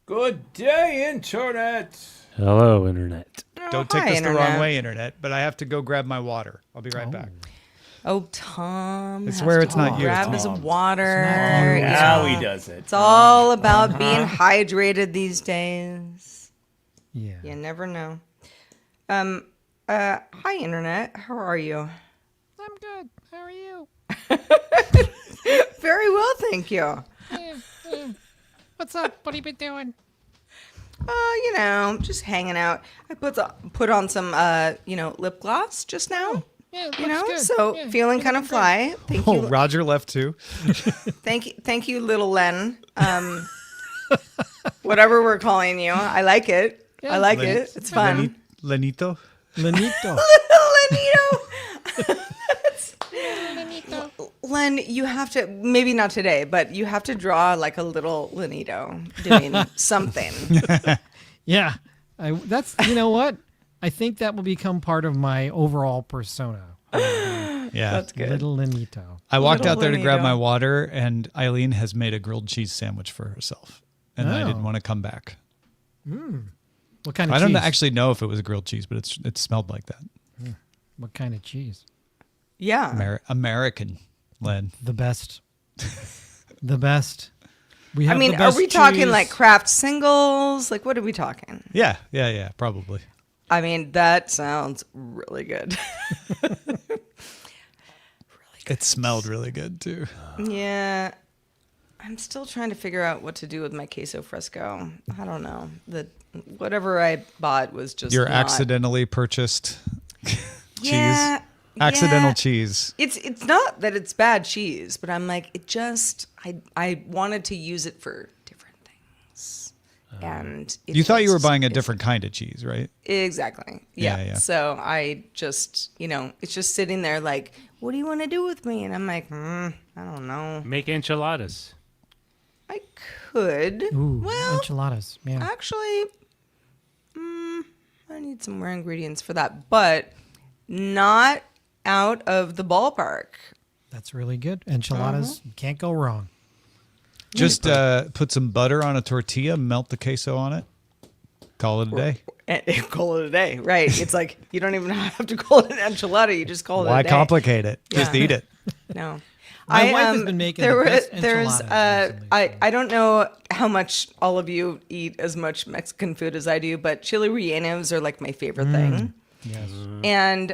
Good day, Internet. Hello, Internet. Don't take hi, this Internet. the wrong way, Internet, but I have to go grab my water. I'll be right back. Oh, Tom. I has swear to it's not you, Grab it's his Tom. water. Now he does it. It's all about being hydrated these days. Yeah. You never know. Hi, Internet. How are you? I'm good. How are you? Very well, thank you. What's up? What have you been doing? Just hanging out. I put on some, lip gloss just now. Yeah, it You looks know, good. so Yeah, feeling you kind look of good. fly. Thank Oh, you, Roger left too. thank you, little Len. Whatever we're calling you, I like it. Yeah. I like it. It's fun. Lenito. Lenito. Lenito. Len, you have to, maybe not today, but you have to draw like a little Lenito doing something. Yeah. That's, you know what? I think that will become part of my overall persona. Yeah. That's good. Little Lenito. I walked Little out there to grab Lenito. my water, and Eileen has made a grilled cheese sandwich for herself. And I didn't Oh. want to come back. What kind of I cheese? don't actually know if it was a grilled cheese, but it smelled like that. What kind of cheese? Yeah. American, Len. The best. The best. We I have mean, the are best we talking cheese. like craft singles? Like, what are we talking? Yeah, probably. I mean, that sounds really good. It smelled really good too. Yeah. I'm still trying to figure out what to do with my queso fresco. I don't know. Whatever I bought was just Your not- accidentally purchased cheese. Yeah, Accidental yeah. cheese. It's not that it's bad cheese, but I'm like, it just I wanted to use it for different things. And it You thought you were just buying a isn't. different kind of cheese, right? Exactly. Yeah. Yeah. So I just, it's just sitting there like, what do you want to do with me? And I'm like, I don't know. Make enchiladas. I could. Ooh, well, enchiladas. Yeah. actually, I need some more ingredients for that, but not out of the ballpark. That's really good. Enchiladas. Can't go wrong. Just put some butter on a tortilla, melt the queso on it, call it a day. And call it a day, right? It's like you don't even have to call it an enchilada. You just call it Why a day. complicate it? Just Yeah. eat it. No. My wife has been making the best enchiladas recently, I don't know how much all of you eat as much Mexican food as I do, but chili rellenos are like my favorite thing. Yes. And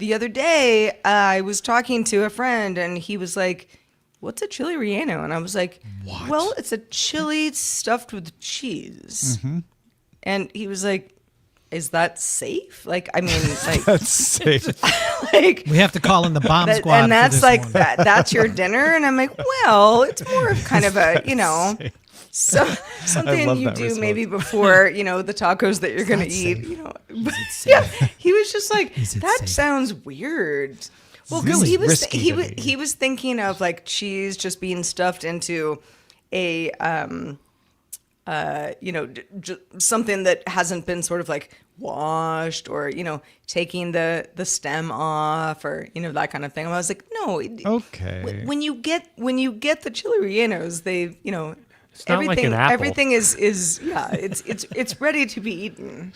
the other day, I was talking to a friend, and he was like, "What's a chili relleno?" And I was like, What? "Well, it's a chili stuffed with cheese." And he was like, "Is that safe?" Like, I mean, like, That's safe. like. We have to call in the bomb That- squad. and that's for this like one. that's your dinner, and I'm like, well, it's more of kind of a something love you that do response. maybe before the tacos that you're gonna that eat. safe? Yeah, he was just like, Is it that safe? sounds weird. Well, because Really he was risky he to was me. he was thinking of like cheese just being stuffed into a something that hasn't been sort of like washed or taking the stem off or that kind of thing. I was like, no. Okay. When you get the chili rellenos, they It's not like everything an apple. everything is yeah, it's ready to be eaten.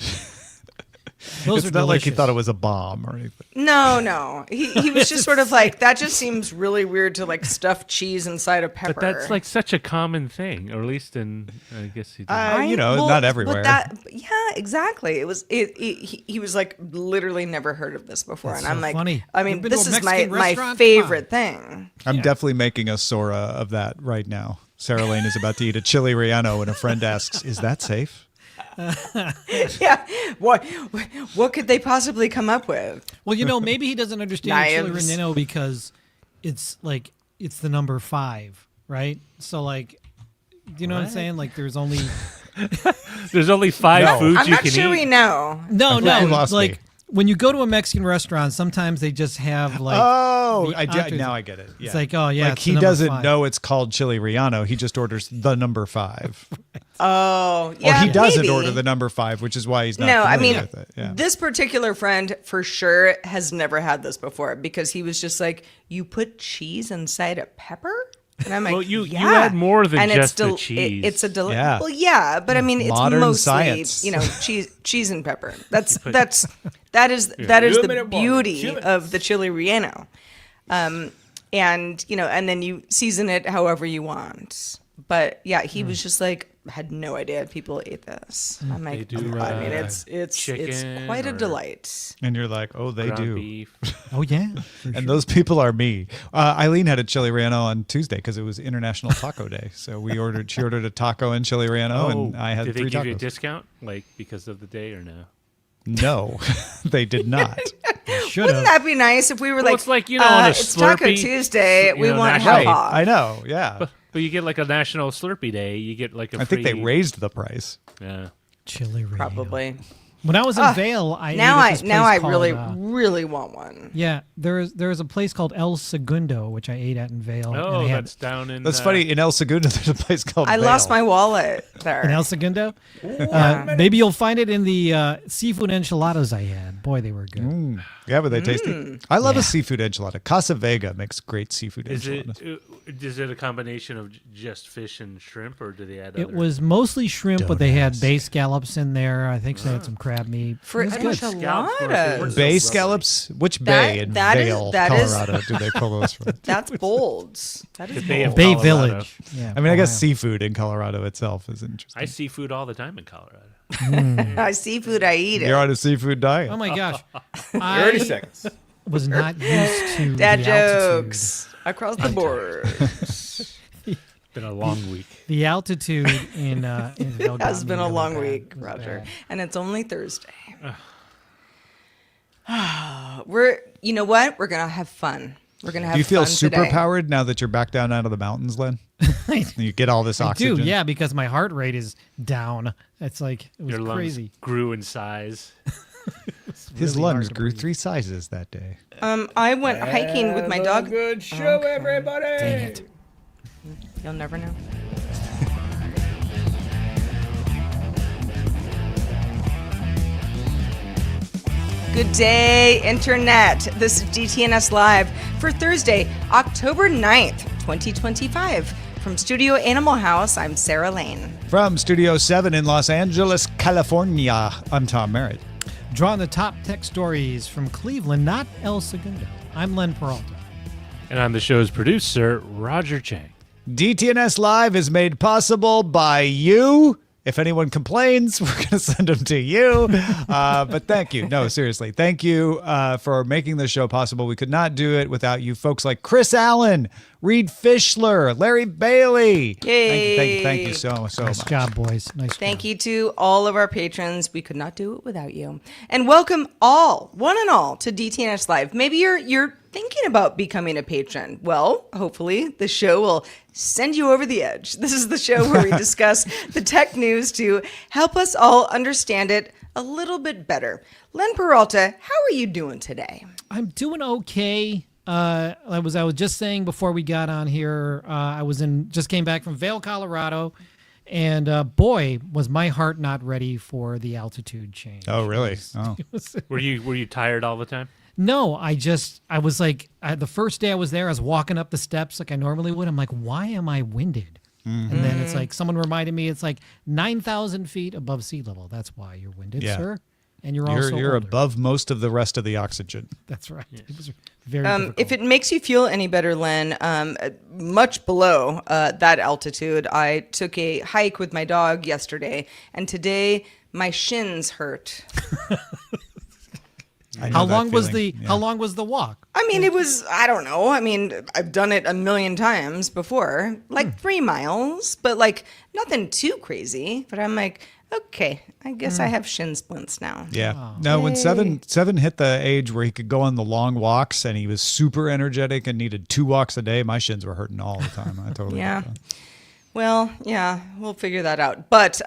Those It's are not like he delicious. thought it was a bomb or anything. No. He was just sort of like, that just seems really weird to like stuff cheese inside a pepper. But that's like such a common thing, or at least in, I guess he did. Not everywhere. Yeah, exactly. It was he was like literally never heard of this before, That's and I'm so like, funny. I You've mean, been to this a is Mexican my restaurant? Come favorite thing. I'm definitely making a Sora of that right now. Sarah Lane is about to eat a chili relleno, and a friend asks, "Is that safe?" Yeah, what could they possibly come up with? Well, maybe he doesn't understand chili Knives. relleno because it's the number 5, right? So like, do you know what I'm What? saying? Like, there's only There's only 5 No. foods I'm you not can sure eat. we know. no, you lost like me. when you go to a Mexican restaurant, sometimes they just have like Oh, the I entrees. now I get it. Yeah. It's like, oh yeah, like it's the he number doesn't 5. know it's called chili relleno. He just orders the number 5. Oh, yeah, or he doesn't maybe. order the number 5, which is why he's not. No, I familiar mean, with it. Yeah. this particular friend for sure has never had this before because he was just like, you put cheese inside a pepper? And I'm like, Well, you yeah. add more than and just the it's cheese. It's a Yeah. Well, yeah, but I mean, it's Modern mostly science. cheese and pepper. That is the Minute warning. beauty 2 minutes. of the chili relleno. And and then you season it however you want. But yeah, he was just like, had no idea people ate this. I'm like, do, I mean, it's chicken quite a or delight. And you're like, oh, they ground do. beef. Oh yeah. For And sure. those people are me. Eileen had a chili relleno on Tuesday because it was International Taco Day. So she ordered a taco and chili relleno, and I had did 3 they give you a tacos. discount, like because of the day, or no? No, they did not. Should Wouldn't have. that be nice if we were Well, like, it's like, on a it's Taco Slurpee, Tuesday, we want national- half Right. off. I know. Yeah. But you get like a National Slurpee Day. You get like a I think they free- raised the price. Yeah. Chili relleno. Probably. When I was in Vail, I Now ate at I this now place I called, really want one. yeah. There's a place called El Segundo, which I ate at in Vail. Oh, and they had that's down in. That's funny. In El Segundo, there's a place called I lost Vail. my wallet there. in El Segundo. Yeah. Maybe you'll find it in the seafood enchiladas I had. Boy, they were good. Yeah, but they tasty. I love Yeah. a seafood enchilada. Casa Vega makes great seafood Is enchiladas. it a combination of just fish and shrimp, or do they add? It other- was mostly shrimp, but they had Donuts. bay scallops in there. I think they had some crab meat. For It was good. Scallops were enchiladas. good. Bay Lovely. scallops? Which bay in that is- Vail, that is- Colorado, do they pull those from? That's bold. That is The Bay of bold. Bay Colorado. Village. Yeah. I mean, I guess Ohio. seafood in Colorado itself is interesting. I see food all the time in Colorado. Seafood, I eat it. You're on a seafood diet. Oh my gosh. 30 I seconds. was not used to Dad the altitude. jokes across the board. Been a long week. The altitude in Vail It has got been me a really long bad. week, It was Roger, bad. and it's only Thursday. You know what? We're gonna have fun. We're gonna have. Do you feel fun super today. powered now that you're back down out of the mountains, Len? You get all this I oxygen. do, yeah, because my heart rate is down. It's like it was Your lungs crazy. grew in size. His really hard lungs to grew breathe. 3 sizes that day. I went hiking with my Have a dog. Good show, Okay. everybody. Dang it. You'll never know. Good day, Internet. This is DTNS Live for Thursday, October 9th, 2025. From Studio Animal House, I'm Sarah Lane. From Studio 7 in Los Angeles, California, I'm Tom Merritt. Drawing the top tech stories from Cleveland, not El Segundo. I'm Len Peralta. And I'm the show's producer, Roger Chang. DTNS Live is made possible by you. If anyone complains, we're going to send them to you. But thank you. No, seriously. Thank you for making this show possible. We could not do it without you folks like Chris Allen, Reed Fischler, Larry Bailey. Yay. Thank you so Nice much. job, boys. Nice Thank job. you to all of our patrons. We could not do it without you. And welcome all, one and all, to DTNS Live. Maybe you're thinking about becoming a patron. Well, hopefully the show will send you over the edge. This is the show where we discuss the tech news to help us all understand it a little bit better. Len Peralta, how are you doing today? I'm doing okay. I was just saying before we got on here, just came back from Vail, Colorado, and boy, was my heart not ready for the altitude change. Oh, really? Oh. Were you tired all the time? No, I was like, the first day I was there, I was walking up the steps like I normally would. I'm like, why am I winded? And then it's like, someone reminded me, it's like 9,000 feet above sea level. That's why you're winded, Yeah. sir. And you're also You're older. above most of the rest of the oxygen. That's right. It was very difficult. If it makes you feel any better, Len, much below that altitude, I took a hike with my dog yesterday, and today my shins hurt. I know How that long was feeling. how long was the walk? I mean, it was, I don't know. I mean, I've done it a million times before, like 3 miles, but like nothing too crazy. But I'm like, okay, I guess I have shin splints now. Yeah. No, when seven hit the age where he could go on the long walks and he was super energetic and needed 2 walks a day, my shins were hurting all the time. I totally Yeah. get that. Well, yeah, we'll figure that out. But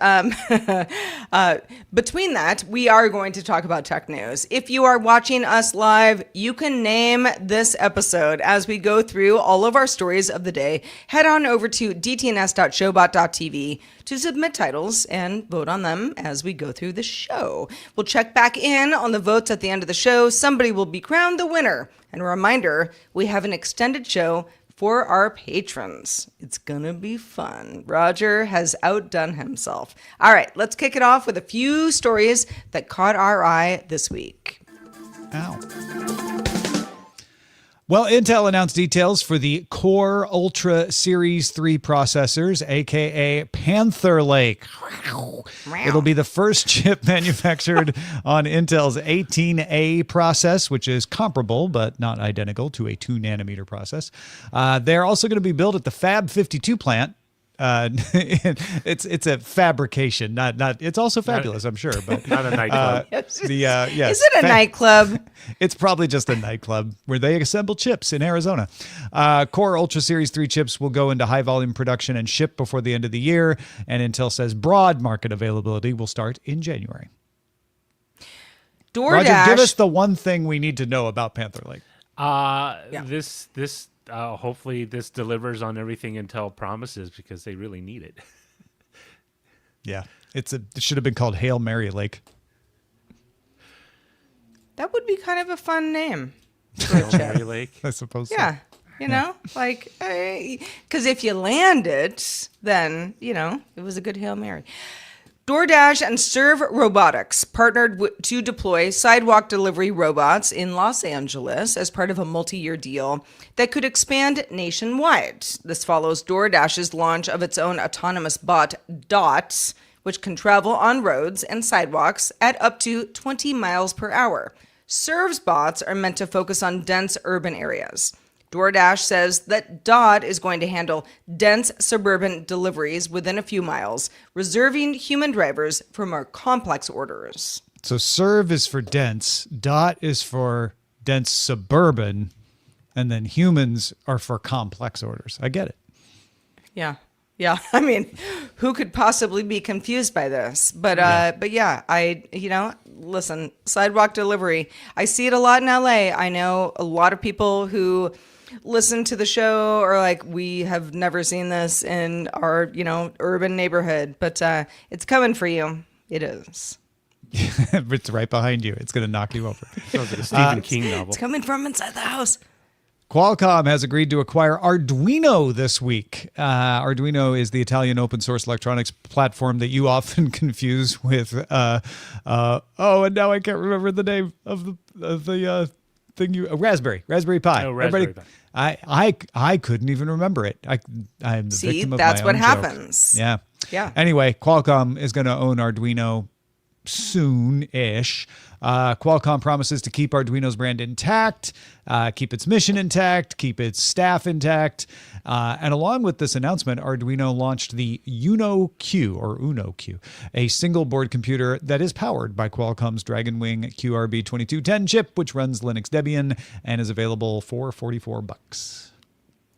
between that, we are going to talk about tech news. If you are watching us live, you can name this episode as we go through all of our stories of the day. Head on over to dtns.showbot.tv to submit titles and vote on them as we go through the show. We'll check back in on the votes at the end of the show. Somebody will be crowned the winner. And a reminder, we have an extended show for our patrons. It's gonna be fun. Roger has outdone himself. All right, let's kick it off with a few stories that caught our eye this week. Ow. Well, Intel announced details for the Core Ultra Series 3 processors, aka Panther Lake. It'll be the first chip manufactured on Intel's 18A process, which is comparable but not identical to a 2-nanometer process. They're also going to be built at the Fab 52 plant. It's a fabrication, not. It's also fabulous, I'm sure, but Not a nightclub. yes, Is it a nightclub? it's probably just a nightclub where they assemble chips in Arizona. Core Ultra Series 3 chips will go into high volume production and ship before the end of the year. And Intel says broad market availability will start in January. DoorDash. Roger, give us the one thing we need to know about Panther Lake. This hopefully this delivers on everything Intel promises because they really need it. Yeah, it should have been called Hail Mary Lake. That would be kind of a fun name for a chip. Mary Lake. I suppose. Yeah. You know, like, because if you land it, then, you know, it was a good Hail Mary. DoorDash and Serve Robotics partnered to deploy sidewalk delivery robots in Los Angeles as part of a multi-year deal that could expand nationwide. This follows DoorDash's launch of its own autonomous bot, Dot, which can travel on roads and sidewalks at up to 20 miles per hour. Serve's bots are meant to focus on dense urban areas. DoorDash says that Dot is going to handle dense suburban deliveries within a few miles, reserving human drivers for more complex orders. So Serve is for dense, Dot is for dense suburban, and then humans are for complex orders. I get it. Yeah. Yeah. I mean, who could possibly be confused by this? But listen, sidewalk delivery. I see it a lot in LA. I know a lot of people who listen to the show or like, we have never seen this in our, urban neighborhood, but it's coming for you. It is. It's right behind you. It's going to knock you over. Sounds like a Stephen King novel. It's coming from inside the house. Qualcomm has agreed to acquire Arduino this week. Arduino is the Italian open source electronics platform that you often confuse with, and now I can't remember the name of the thing Raspberry Pi. Oh, Raspberry Pi. I couldn't even remember it. I'm the victim of that's my what own happens. joke. Yeah. Anyway, Qualcomm is going to own Arduino soon-ish. Qualcomm promises to keep Arduino's brand intact, keep its mission intact, keep its staff intact. And along with this announcement, Arduino launched the Uno Q, a single board computer that is powered by Qualcomm's Dragonwing QRB2210 chip, which runs Linux Debian and is available for $44.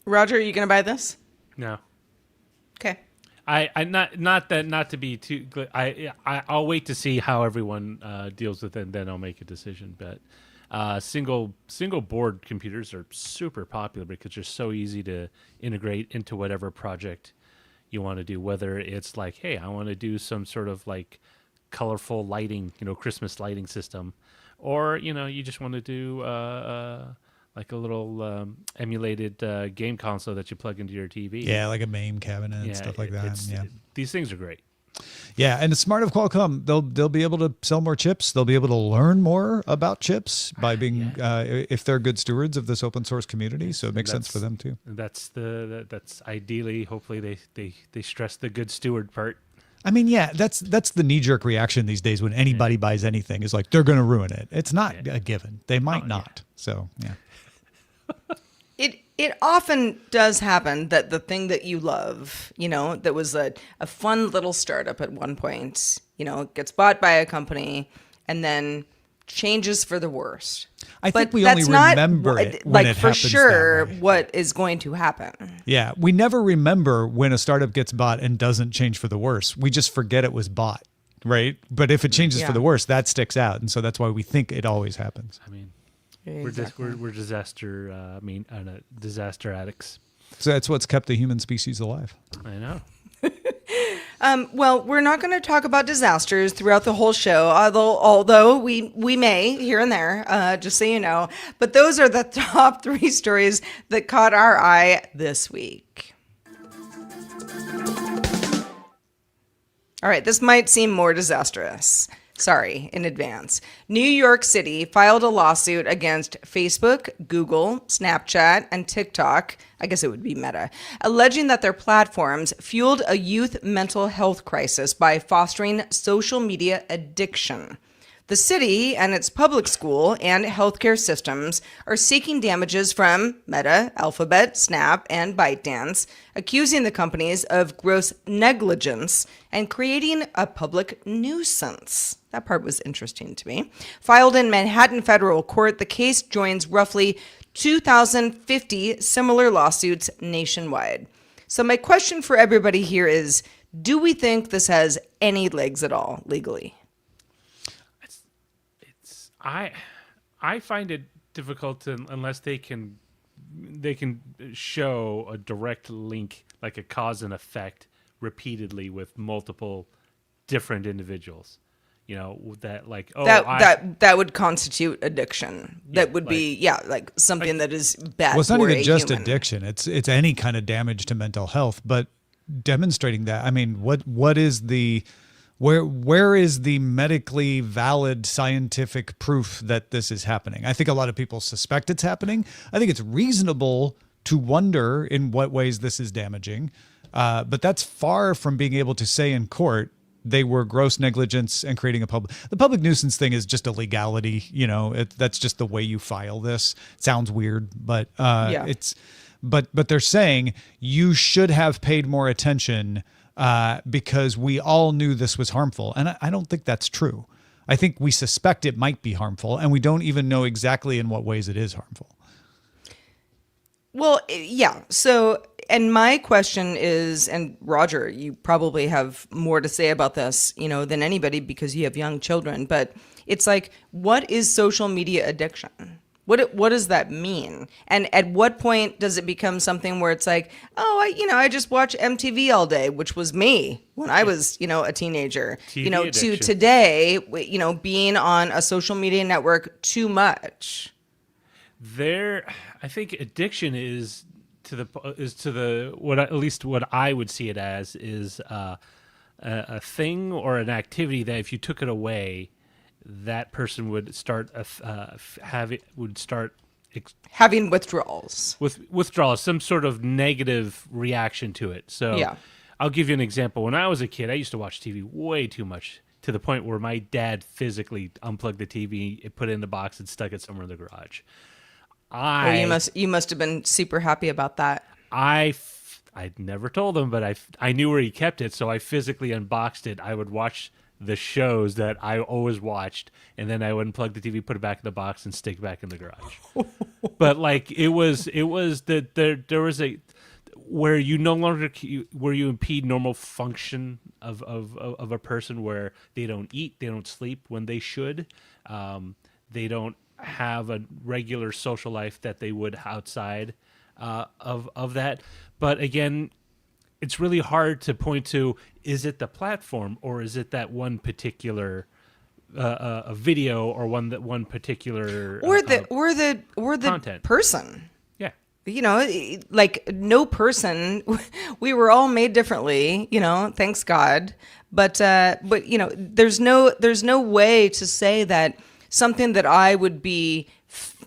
Roger, are you going to buy this? No. Okay. Not to be too. I'll wait to see how everyone deals with it, and then I'll make a decision. But single board computers are super popular because they're so easy to integrate into whatever project you want to do. Whether it's like, hey, I want to do some sort of like colorful lighting, Christmas lighting system, or you just want to do like a little emulated game console that you plug into your TV. Yeah, like a MAME cabinet and stuff like that. These things are great. Yeah, and it's smart of Qualcomm. They'll be able to sell more chips. They'll be able to learn more about chips by being if they're good stewards of this open source community. So it makes sense for them too. That's ideally. Hopefully they stress the good steward part. I mean, yeah, that's the knee-jerk reaction these days when anybody buys anything is like they're going to ruin it. It's not a given. They might not. So yeah. It often does happen that the thing that you love, that was a fun little startup at one point, gets bought by a company and then changes for the worst. I think we only remember it when it for happens sure that way. what is going to happen. Yeah, we never remember when a startup gets bought and doesn't change for the worse. We just forget it was bought, right? But if it changes for the worse, that sticks out, and so that's why we think it always happens. I mean, Exactly. we're disaster. disaster addicts. So that's what's kept the human species alive. I know. Well, we're not going to talk about disasters throughout the whole show, although we may here and there, just so you know. But those are the top 3 stories that caught our eye this week. All right, this might seem more disastrous. Sorry in advance. New York City filed a lawsuit against Facebook, Google, Snapchat, and TikTok, I guess it would be Meta, alleging that their platforms fueled a youth mental health crisis by fostering social media addiction. The city and its public school and healthcare systems are seeking damages from Meta, Alphabet, Snap, and ByteDance, accusing the companies of gross negligence and creating a public nuisance. That part was interesting to me. Filed in Manhattan federal court, the case joins roughly 2,050 similar lawsuits nationwide. So my question for everybody here is, do we think this has any legs at all legally? I find it difficult unless they can show a direct link, like a cause and effect, repeatedly with multiple different individuals. You know, that like that would constitute addiction. Yeah, that would like- be like something that is bad. Well, it's not for even a just human. addiction. It's any kind of damage to mental health, but demonstrating that. I mean, what is the where is the medically valid scientific proof that this is happening? I think a lot of people suspect it's happening. I think it's reasonable to wonder in what ways this is damaging, but that's far from being able to say in court they were gross negligence and creating the public nuisance thing is just a legality. You know, that's just the way you file this. It sounds weird, but but they're saying you should have paid more attention because we all knew this was harmful. And I don't think that's true. I think we suspect it might be harmful, and we don't even know exactly in what ways it is harmful. Well, yeah. So, and my question is, and Roger, you probably have more to say about this, than anybody because you have young children, but it's like, what is social media addiction? What does that mean? And at what point does it become something where it's like, I just watch MTV all day, which was me when I was, a teenager, TV to addiction. today, being on a social media network too much. I think addiction is to the at least what I would see it as is a thing or an activity that if you took it away, that person would start Having withdrawals. withdrawals, some sort of negative reaction to it. So Yeah. I'll give you an example. When I was a kid, I used to watch TV way too much to the point where my dad physically unplugged the TV, put it in the box, and stuck it somewhere in the garage. You must have been super happy about that. I'd never told him, but I knew where he kept it, so I physically unboxed it. I would watch the shows that I always watched, and then I would unplug the TV, put it back in the box, and stick it back in the garage. But like it was that there was a where you no longer where you impede normal function of a person, where they don't eat, they don't sleep when they should, they don't have a regular social life that they would outside of that. But again, it's really hard to point to, is it the platform or is it that one particular a video or one particular Or the content. person. Yeah. Like no person, we were all made differently, thanks God. But there's no way to say that something that I would be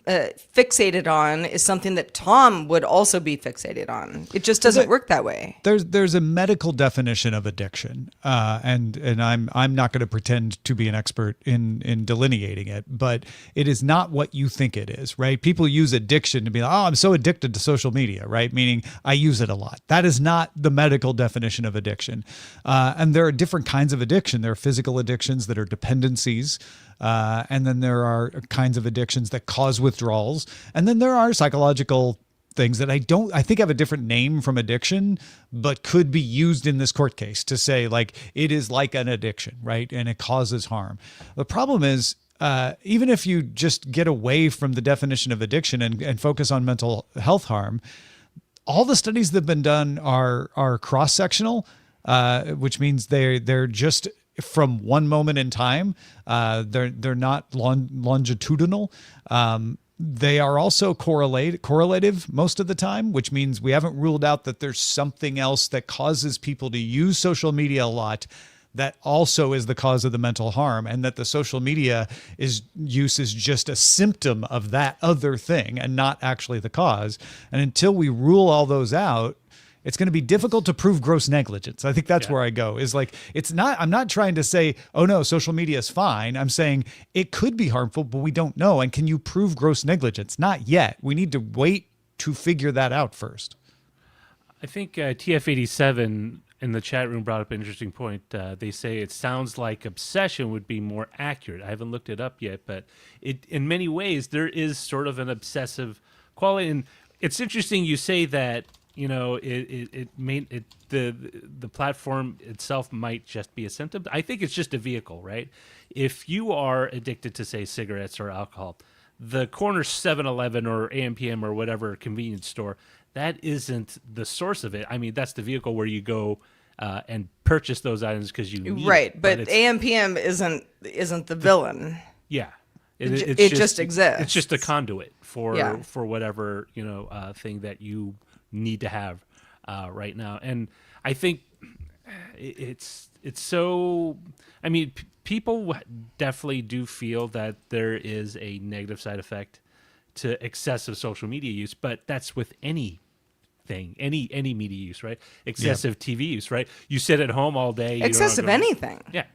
fixated on is something that Tom would also be fixated on. It just doesn't work that way. There's a medical definition of addiction, and I'm not going to pretend to be an expert in delineating it, but it is not what you think it is, right? People use addiction to be like, I'm so addicted to social media, right? Meaning I use it a lot. That is not the medical definition of addiction, and there are different kinds of addiction. There are physical addictions that are dependencies. And then there are kinds of addictions that cause withdrawals. And then there are psychological things that I think have a different name from addiction, but could be used in this court case to say like it is like an addiction, right? And it causes harm. The problem is, even if you just get away from the definition of addiction and focus on mental health harm, all the studies that have been done are cross-sectional. which means they're just from one moment in time. They're not longitudinal. They are also correlative most of the time, which means we haven't ruled out that there's something else that causes people to use social media a lot that also is the cause of the mental harm, and that the social media use is just a symptom of that other thing and not actually the cause. And until we rule all those out, it's going to be difficult to prove gross negligence. I think that's where I go, is like, I'm not trying to say, oh no, social media is fine. I'm saying it could be harmful, but we don't know. And can you prove gross negligence? Not yet. We need to wait to figure that out first. I think TF87 in the chat room brought up an interesting point. They say it sounds like obsession would be more accurate. I haven't looked it up yet, but in many ways there is sort of an obsessive quality. And it's interesting you say that, the platform itself might just be a symptom. I think it's just a vehicle, right? If you are addicted to, say, cigarettes or alcohol, the corner 7-Eleven or AMPM or whatever convenience store, that isn't the source of it. I mean, that's the vehicle where you go and purchase those items because you need it. But AMPM isn't the villain. Yeah. It just exists. It's just a conduit for whatever thing that you need to have right now. And I think it's so. I mean, people definitely do feel that there is a negative side effect to excessive social media use, but that's with any media use, right? Excessive TV use, right? You sit at home all day. Excessive anything. Yeah.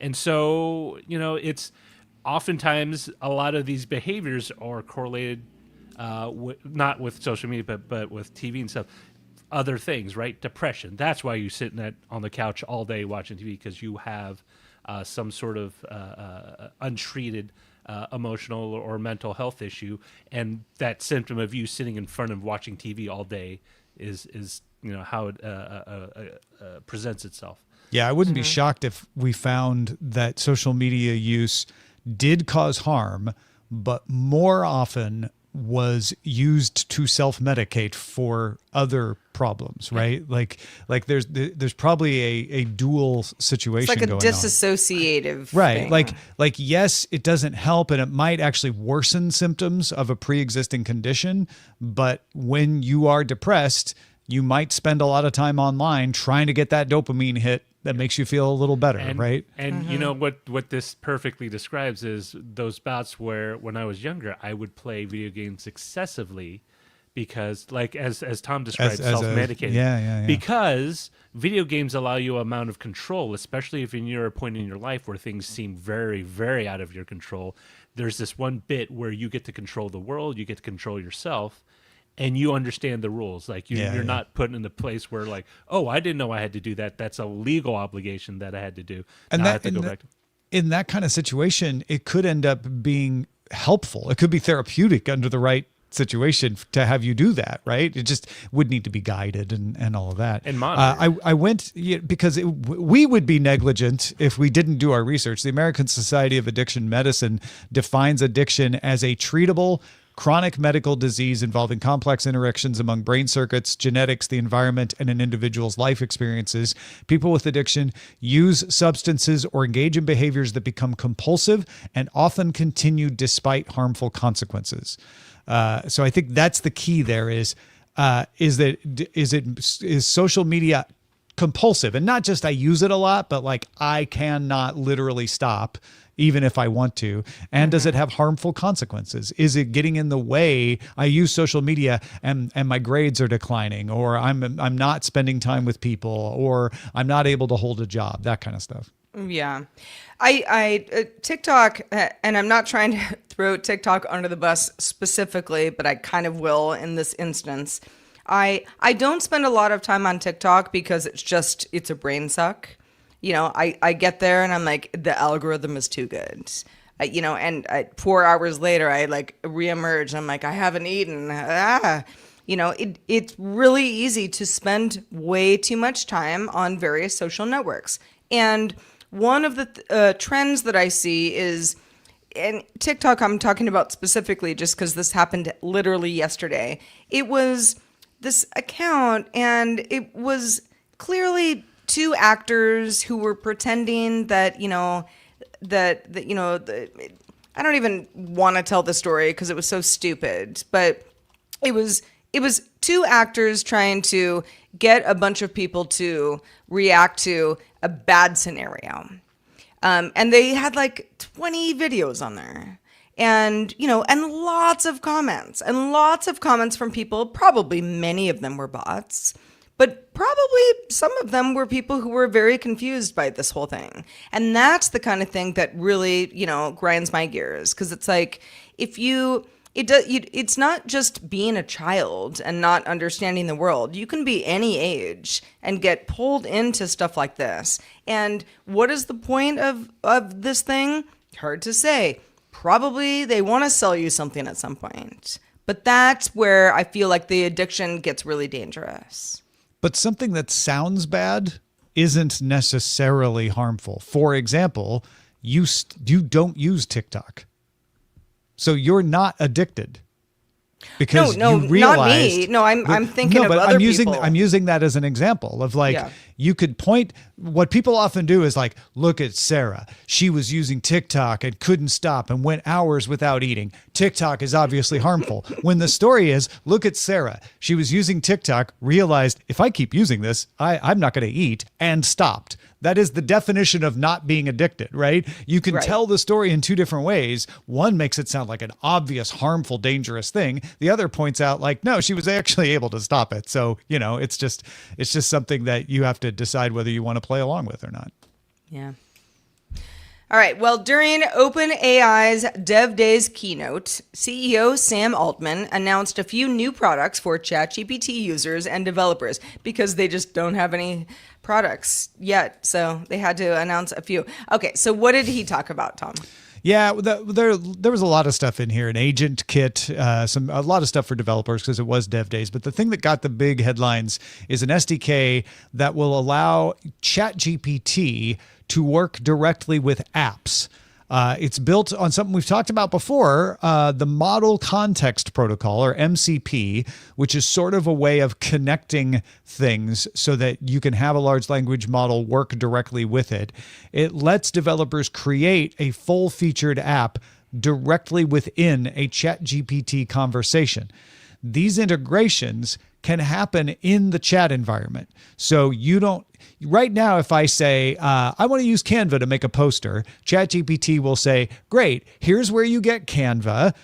And so, it's oftentimes a lot of these behaviors are correlated not with social media, but with TV and stuff. Other things, right? Depression. That's why you're sitting on the couch all day watching TV, because you have some sort of untreated emotional or mental health issue, and that symptom of you sitting in front of watching TV all day is how it presents itself. Yeah, I wouldn't be shocked if we found that social media use did cause harm, but more often was used to self-medicate for other problems, right? Like there's probably a dual situation going on. It's like a disassociative right. thing. Like yes, it doesn't help, and it might actually worsen symptoms of a pre-existing condition. But when you are depressed, you might spend a lot of time online trying to get that dopamine hit that makes you feel a little better, right? And what this perfectly describes is those bouts where, when I was younger, I would play video games excessively because, like as Tom described, self-medicating. Yeah. Because video games allow you an amount of control, especially if you're at a point in your life where things seem very, very out of your control. There's this one bit where you get to control the world, you get to control yourself, and you understand the rules. Like you're not put in the place where, like, oh, I didn't know I had to do that. That's a legal obligation that I had to do. And now I have to go back. In that kind of situation, it could end up being helpful. It could be therapeutic under the right situation to have you do that, right? It just would need to be guided and all of that. And monitored. I went because we would be negligent if we didn't do our research. The American Society of Addiction Medicine defines addiction as a treatable chronic medical disease involving complex interactions among brain circuits, genetics, the environment, and an individual's life experiences. People with addiction use substances or engage in behaviors that become compulsive and often continue despite harmful consequences. So I think that's the key there is social media compulsive? And not just I use it a lot, but like I cannot literally stop even if I want to. And does it have harmful consequences? Is it getting in the way? I use social media and my grades are declining, or I'm not spending time with people, or I'm not able to hold a job, that kind of stuff. Yeah. I TikTok, and I'm not trying to throw TikTok under the bus specifically, but I kind of will in this instance. I don't spend a lot of time on TikTok because it's a brain suck. I get there and I'm like, the algorithm is too good. 4 hours later, I like reemerge. I'm like, I haven't eaten. It's really easy to spend way too much time on various social networks. And one of the trends that I see is, and TikTok I'm talking about specifically just because this happened literally yesterday. It was this account, and it was clearly two actors who were pretending that, I don't even want to tell the story because it was so stupid, but it was two actors trying to get a bunch of people to react to a bad scenario. And they had like 20 videos on there. And, and lots of comments from people. Probably many of them were bots, but probably some of them were people who were very confused by this whole thing. And that's the kind of thing that really, grinds my gears. Because it's like, it's not just being a child and not understanding the world. You can be any age and get pulled into stuff like this. And what is the point of this thing? Hard to say. Probably they want to sell you something at some point. But that's where I feel like the addiction gets really dangerous. But something that sounds bad isn't necessarily harmful. For example, you don't use TikTok. So you're not addicted. Because no, you realized, not me. No, I'm thinking of other people. I'm using that as an example of you could point. What people often do is like, look at Sarah. She was using TikTok and couldn't stop and went hours without eating. TikTok is obviously harmful. When the story is, look at Sarah. She was using TikTok, realized if I keep using this, I'm not going to eat, and stopped. That is the definition of not being addicted, right? You can tell the story in two different ways. One makes it sound like an obvious, harmful, dangerous thing. The other points out like, no, she was actually able to stop it. So, it's just something that you have to decide whether you want to play along with or not. Yeah. All right. Well, during OpenAI's Dev Days keynote, CEO Sam Altman announced a few new products for ChatGPT users and developers because they just don't have any products yet. So they had to announce a few. Okay. So what did he talk about, Tom? Yeah, there was a lot of stuff in here, an agent kit, a lot of stuff for developers because it was Dev Days. But the thing that got the big headlines is an SDK that will allow ChatGPT to work directly with apps. It's built on something we've talked about before, the Model Context Protocol, or MCP, which is sort of a way of connecting things so that you can have a large language model work directly with it. It lets developers create a full-featured app directly within a ChatGPT conversation. These integrations can happen in the chat environment. So right now, if I say, I want to use Canva to make a poster, ChatGPT will say, great, here's where you get Canva.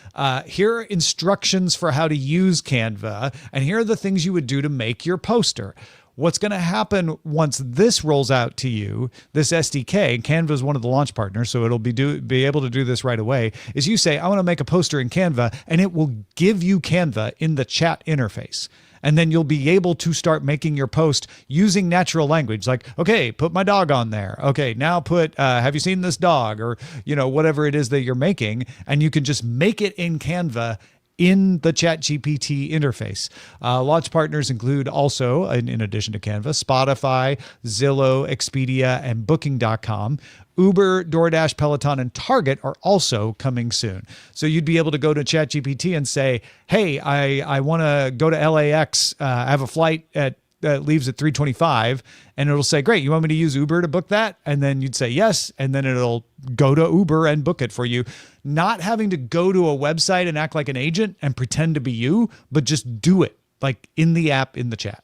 Here are instructions for how to use Canva. And here are the things you would do to make your poster. What's going to happen once this rolls out to you, this SDK, Canva is one of the launch partners, so it'll be able to do this right away, is you say, I want to make a poster in Canva, and it will give you Canva in the chat interface. And then you'll be able to start making your post using natural language. Like, okay, put my dog on there. Okay, now put, have you seen this dog? Or, whatever it is that you're making. And you can just make it in Canva in the ChatGPT interface. Launch partners include also, in addition to Canva, Spotify, Zillow, Expedia, and Booking.com. Uber, DoorDash, Peloton, and Target are also coming soon. So you'd be able to go to ChatGPT and say, hey, I want to go to LAX. I have a flight that leaves at 3:25, and it'll say, great, you want me to use Uber to book that? And then you'd say yes, and then it'll go to Uber and book it for you. Not having to go to a website and act like an agent and pretend to be you, but just do it, like in the app, in the chat.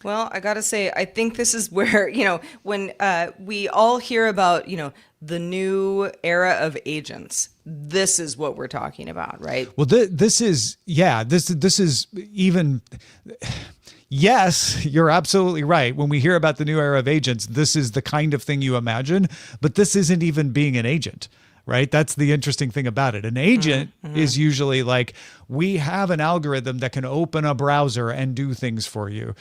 Well, I got to say, I think this is where, when we all hear about, the new era of agents, this is what we're talking about, right? Well, this is even, yes, you're absolutely right. When we hear about the new era of agents, this is the kind of thing you imagine, but this isn't even being an agent. Right? That's the interesting thing about it. An agent is usually like, we have an algorithm that can open a browser and do things for you.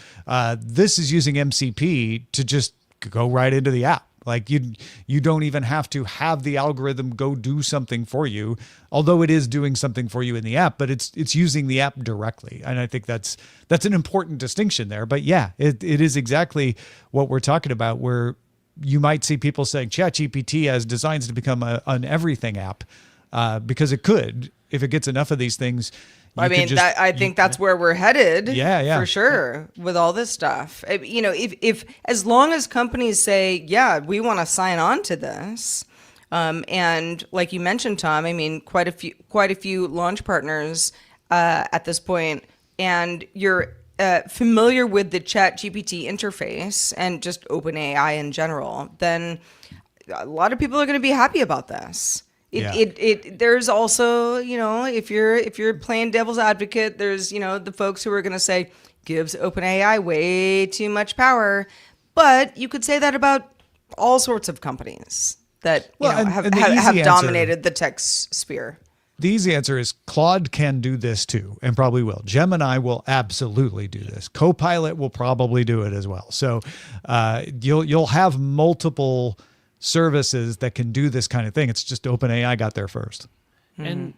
This is using MCP to just go right into the app. Like you don't even have to have the algorithm go do something for you, although it is doing something for you in the app, but it's using the app directly. And I think that's an important distinction there. But yeah, it is exactly what we're talking about, where you might see people saying ChatGPT has designs to become an everything app, because it could, if it gets enough of these things. You could just- I think that's where we're headed. Yeah. For sure. With all this stuff. If as long as companies say, yeah, we want to sign on to this, and like you mentioned, Tom, I mean, quite a few launch partners at this point, and you're familiar with the ChatGPT interface and just OpenAI in general, then a lot of people are going to be happy about this. There's also, if you're playing devil's advocate, there's, the folks who are going to say gives OpenAI way too much power, but you could say that about all sorts of companies that have dominated the tech sphere. The easy answer is Claude can do this too, and probably will. Gemini will absolutely do this. Copilot will probably do it as well. So you'll have multiple services that can do this kind of thing. It's just OpenAI got there first. And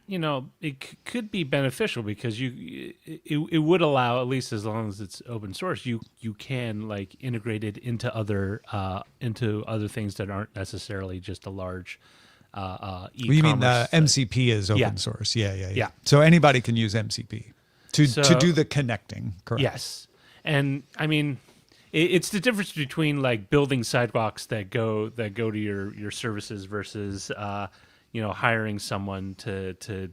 it could be beneficial because it would allow, at least as long as it's open source, you can like integrate it into other things that aren't necessarily just a large e-commerce. You mean the MCP is open source? Yeah. So anybody can use MCP to do the connecting. Correct. Yes, and I mean. It's the difference between like building sidewalks that go to your services versus hiring someone to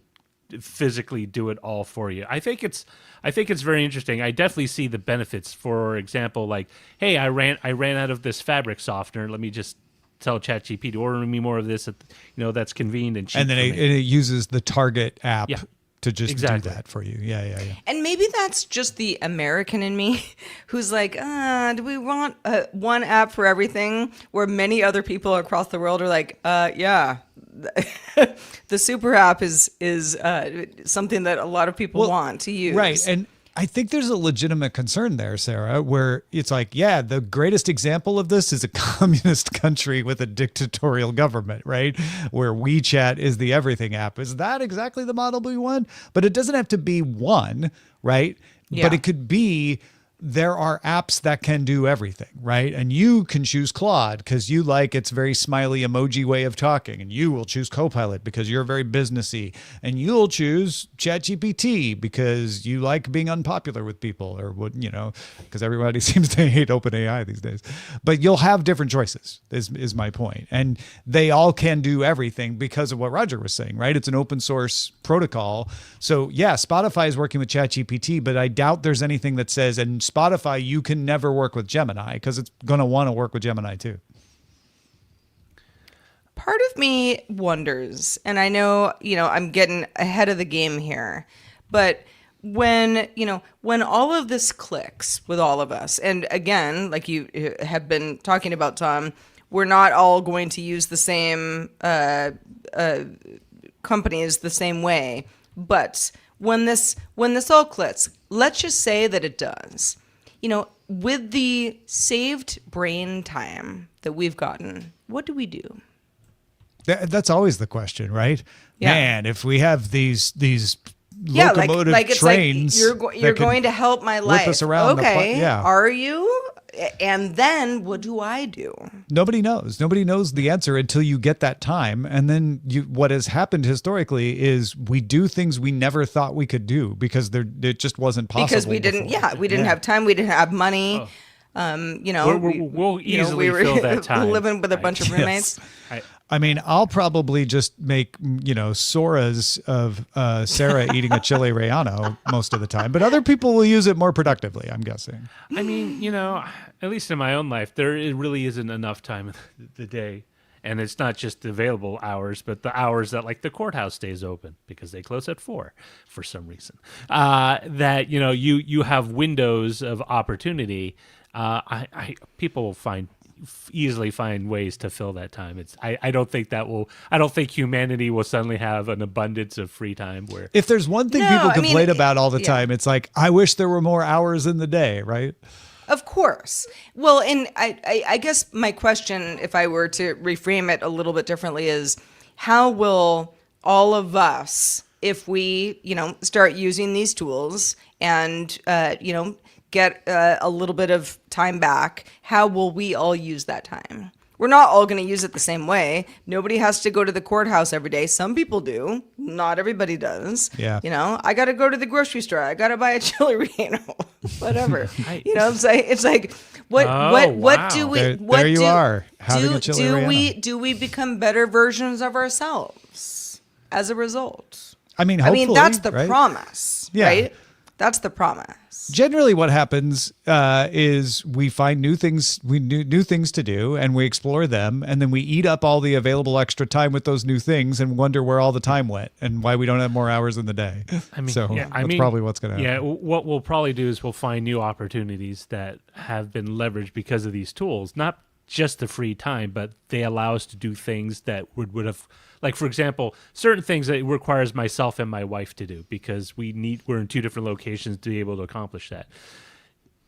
physically do it all for you. I think it's very interesting. I definitely see the benefits. For example, like, hey, I ran out of this fabric softener. Let me just tell ChatGPT to order me more of this. That's convenient and cheap. And then it uses the Target app. Yeah. To just do that for you. Yeah. And maybe that's just the American in me who's like, do we want one app for everything, where many other people across the world are like, yeah. The super app is something that a lot of people want to use. Right. And I think there's a legitimate concern there, Sarah, where it's like, yeah, the greatest example of this is a communist country with a dictatorial government, right? Where WeChat is the everything app. Is that exactly the model we want? But it doesn't have to be one, right? Yeah. But it could be there are apps that can do everything, right? And you can choose Claude because you like its very smiley emoji way of talking, and you will choose Copilot because you're very businessy, and you'll choose ChatGPT because you like being unpopular with people, or because everybody seems to hate OpenAI these days. But you'll have different choices, is my point. And they all can do everything because of what Roger was saying, right? It's an open source protocol. So yeah, Spotify is working with ChatGPT, but I doubt there's anything that says, and Spotify, you can never work with Gemini, because it's going to want to work with Gemini too. Part of me wonders, and I know, I'm getting ahead of the game here, but when all of this clicks with all of us, and again, like you have been talking about, Tom, we're not all going to use the same companies the same way, but when this all clicks, let's just say that it does. With the saved brain time that we've gotten, what do we do? That's always the question, right? Yeah. Man, if we have these locomotive it's trains, like you're going to help my life. us around okay, yeah. Are you? And then what do I do? Nobody knows. Nobody knows the answer until you get that time. And then what has happened historically is we do things we never thought we could do because it just wasn't possible. Because we didn't have time. We didn't have money. We'll easily fill that time. Living with a bunch of roommates. I mean, I'll probably just make, Soras of Sarah eating a chile relleno most of the time, but other people will use it more productively, I'm guessing. I mean, at least in my own life, it really isn't enough time in the day. And it's not just the available hours, but the hours that like the courthouse stays open because they close at 4 for some reason. That, you have windows of opportunity. People will easily find ways to fill that time. I don't think humanity will suddenly have an abundance of free time where if there's one thing people complain about all the time, it's like, I wish there were more hours in the day, right? Of course. Well, and I guess my question, if I were to reframe it a little bit differently, is how will all of us, if we, start using these tools and, get a little bit of time back, how will we all use that time? We're not all going to use it the same way. Nobody has to go to the courthouse every day. Some people do. Not everybody does. Yeah. You know, I got to go to the grocery store. I got to buy a chili relleno, whatever. You know, it's like what wow. do we? There you are, having a chili relleno. Do we become better versions of ourselves as a result? I mean, hopefully, that's the right? promise, Yeah. right? That's the promise. Generally, what happens is we find new things, new things to do, and we explore them, and then we eat up all the available extra time with those new things, and wonder where all the time went and why we don't have more hours in the day. I mean, so yeah, that's probably what's going to happen. Yeah, what we'll probably do is we'll find new opportunities that have been leveraged because of these tools. Not just the free time, but they allow us to do things that would have, like, for example, certain things that it requires myself and my wife to do because we're in two different locations to be able to accomplish that.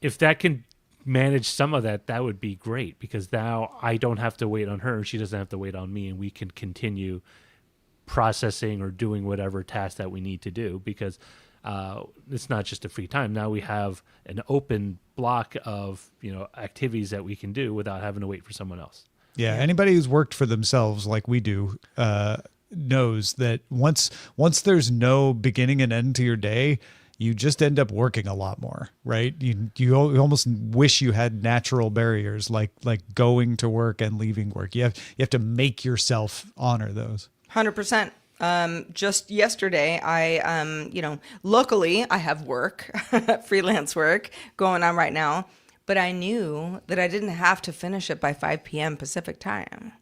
If that can manage some of that, that would be great because now I don't have to wait on her and she doesn't have to wait on me, and we can continue processing or doing whatever task that we need to do because it's not just a free time. Now we have an open block of activities that we can do without having to wait for someone else. Yeah, anybody who's worked for themselves like we do knows that once there's no beginning and end to your day, you just end up working a lot more, right? You almost wish you had natural barriers like going to work and leaving work. You have to make yourself honor those. 100%. Just yesterday, luckily I have work, freelance work going on right now, but I knew that I didn't have to finish it by 5 p.m. Pacific time.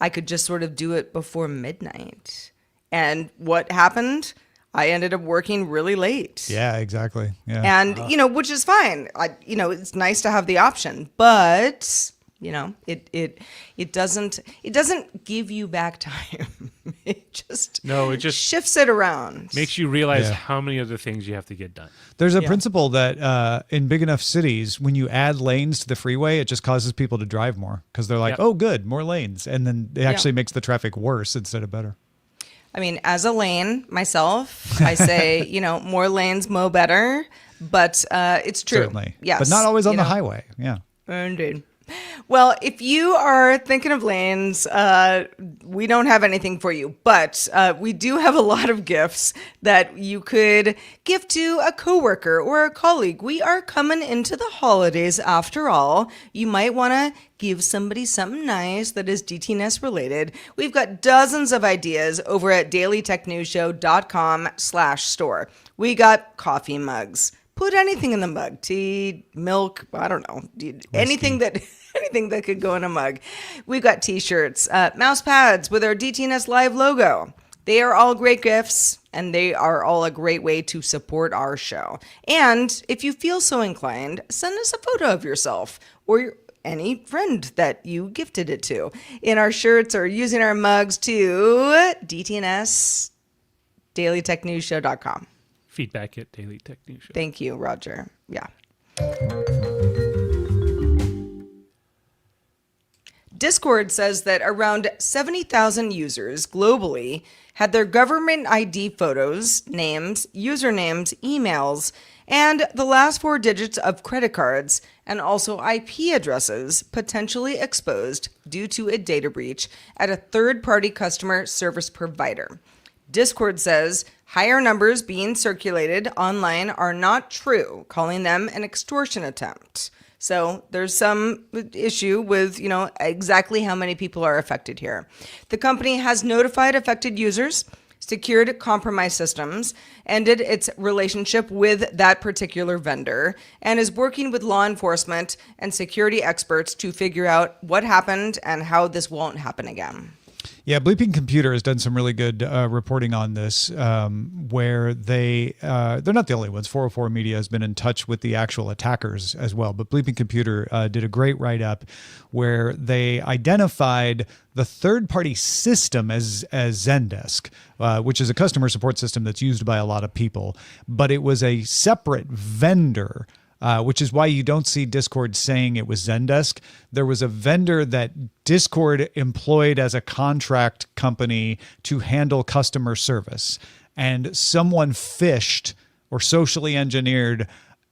I could just sort of do it before midnight. And what happened? I ended up working really late. Yeah, exactly. Yeah. And, which is fine. It's nice to have the option, but it doesn't give you back time. It just shifts it around. Makes you realize how many other things you have to get done. There's a principle that in big enough cities, when you add lanes to the freeway, it just causes people to drive more because they're like, oh, good, more lanes. And then it actually makes the traffic worse instead of better. I mean, as a lane myself, I say, more lanes, mo better. But it's true. Certainly. Yes. But not always on the highway. Yeah. Indeed. Well, if you are thinking of lanes, we don't have anything for you, but we do have a lot of gifts that you could gift to a coworker or a colleague. We are coming into the holidays after all. You might want to give somebody something nice that is DTNS related. We've got dozens of ideas over at dailytechnewsshow.com/store. We got coffee mugs. Put anything in the mug, tea, milk, I don't know, anything that could go in a mug. We've got t-shirts, mouse pads with our DTNS Live logo. They are all great gifts, and they are all a great way to support our show. And if you feel so inclined, send us a photo of yourself or any friend that you gifted it to in our shirts or using our mugs to DTNS, dailytechnewsshow.com. Feedback at Daily Tech News Show. Thank you, Roger. Yeah. Discord says that around 70,000 users globally had their government ID photos, names, usernames, emails, and the last 4 digits of credit cards and also IP addresses potentially exposed due to a data breach at a third-party customer service provider. Discord says higher numbers being circulated online are not true, calling them an extortion attempt. So there's some issue with, exactly how many people are affected here. The company has notified affected users, secured compromised systems, ended its relationship with that particular vendor, and is working with law enforcement and security experts to figure out what happened and how this won't happen again. Yeah, Bleeping Computer has done some really good reporting on this, where they're not the only ones. 404 Media has been in touch with the actual attackers as well. But Bleeping Computer did a great write-up where they identified the third-party system as Zendesk, which is a customer support system that's used by a lot of people. But it was a separate vendor, which is why you don't see Discord saying it was Zendesk. There was a vendor that Discord employed as a contract company to handle customer service. And someone phished or socially engineered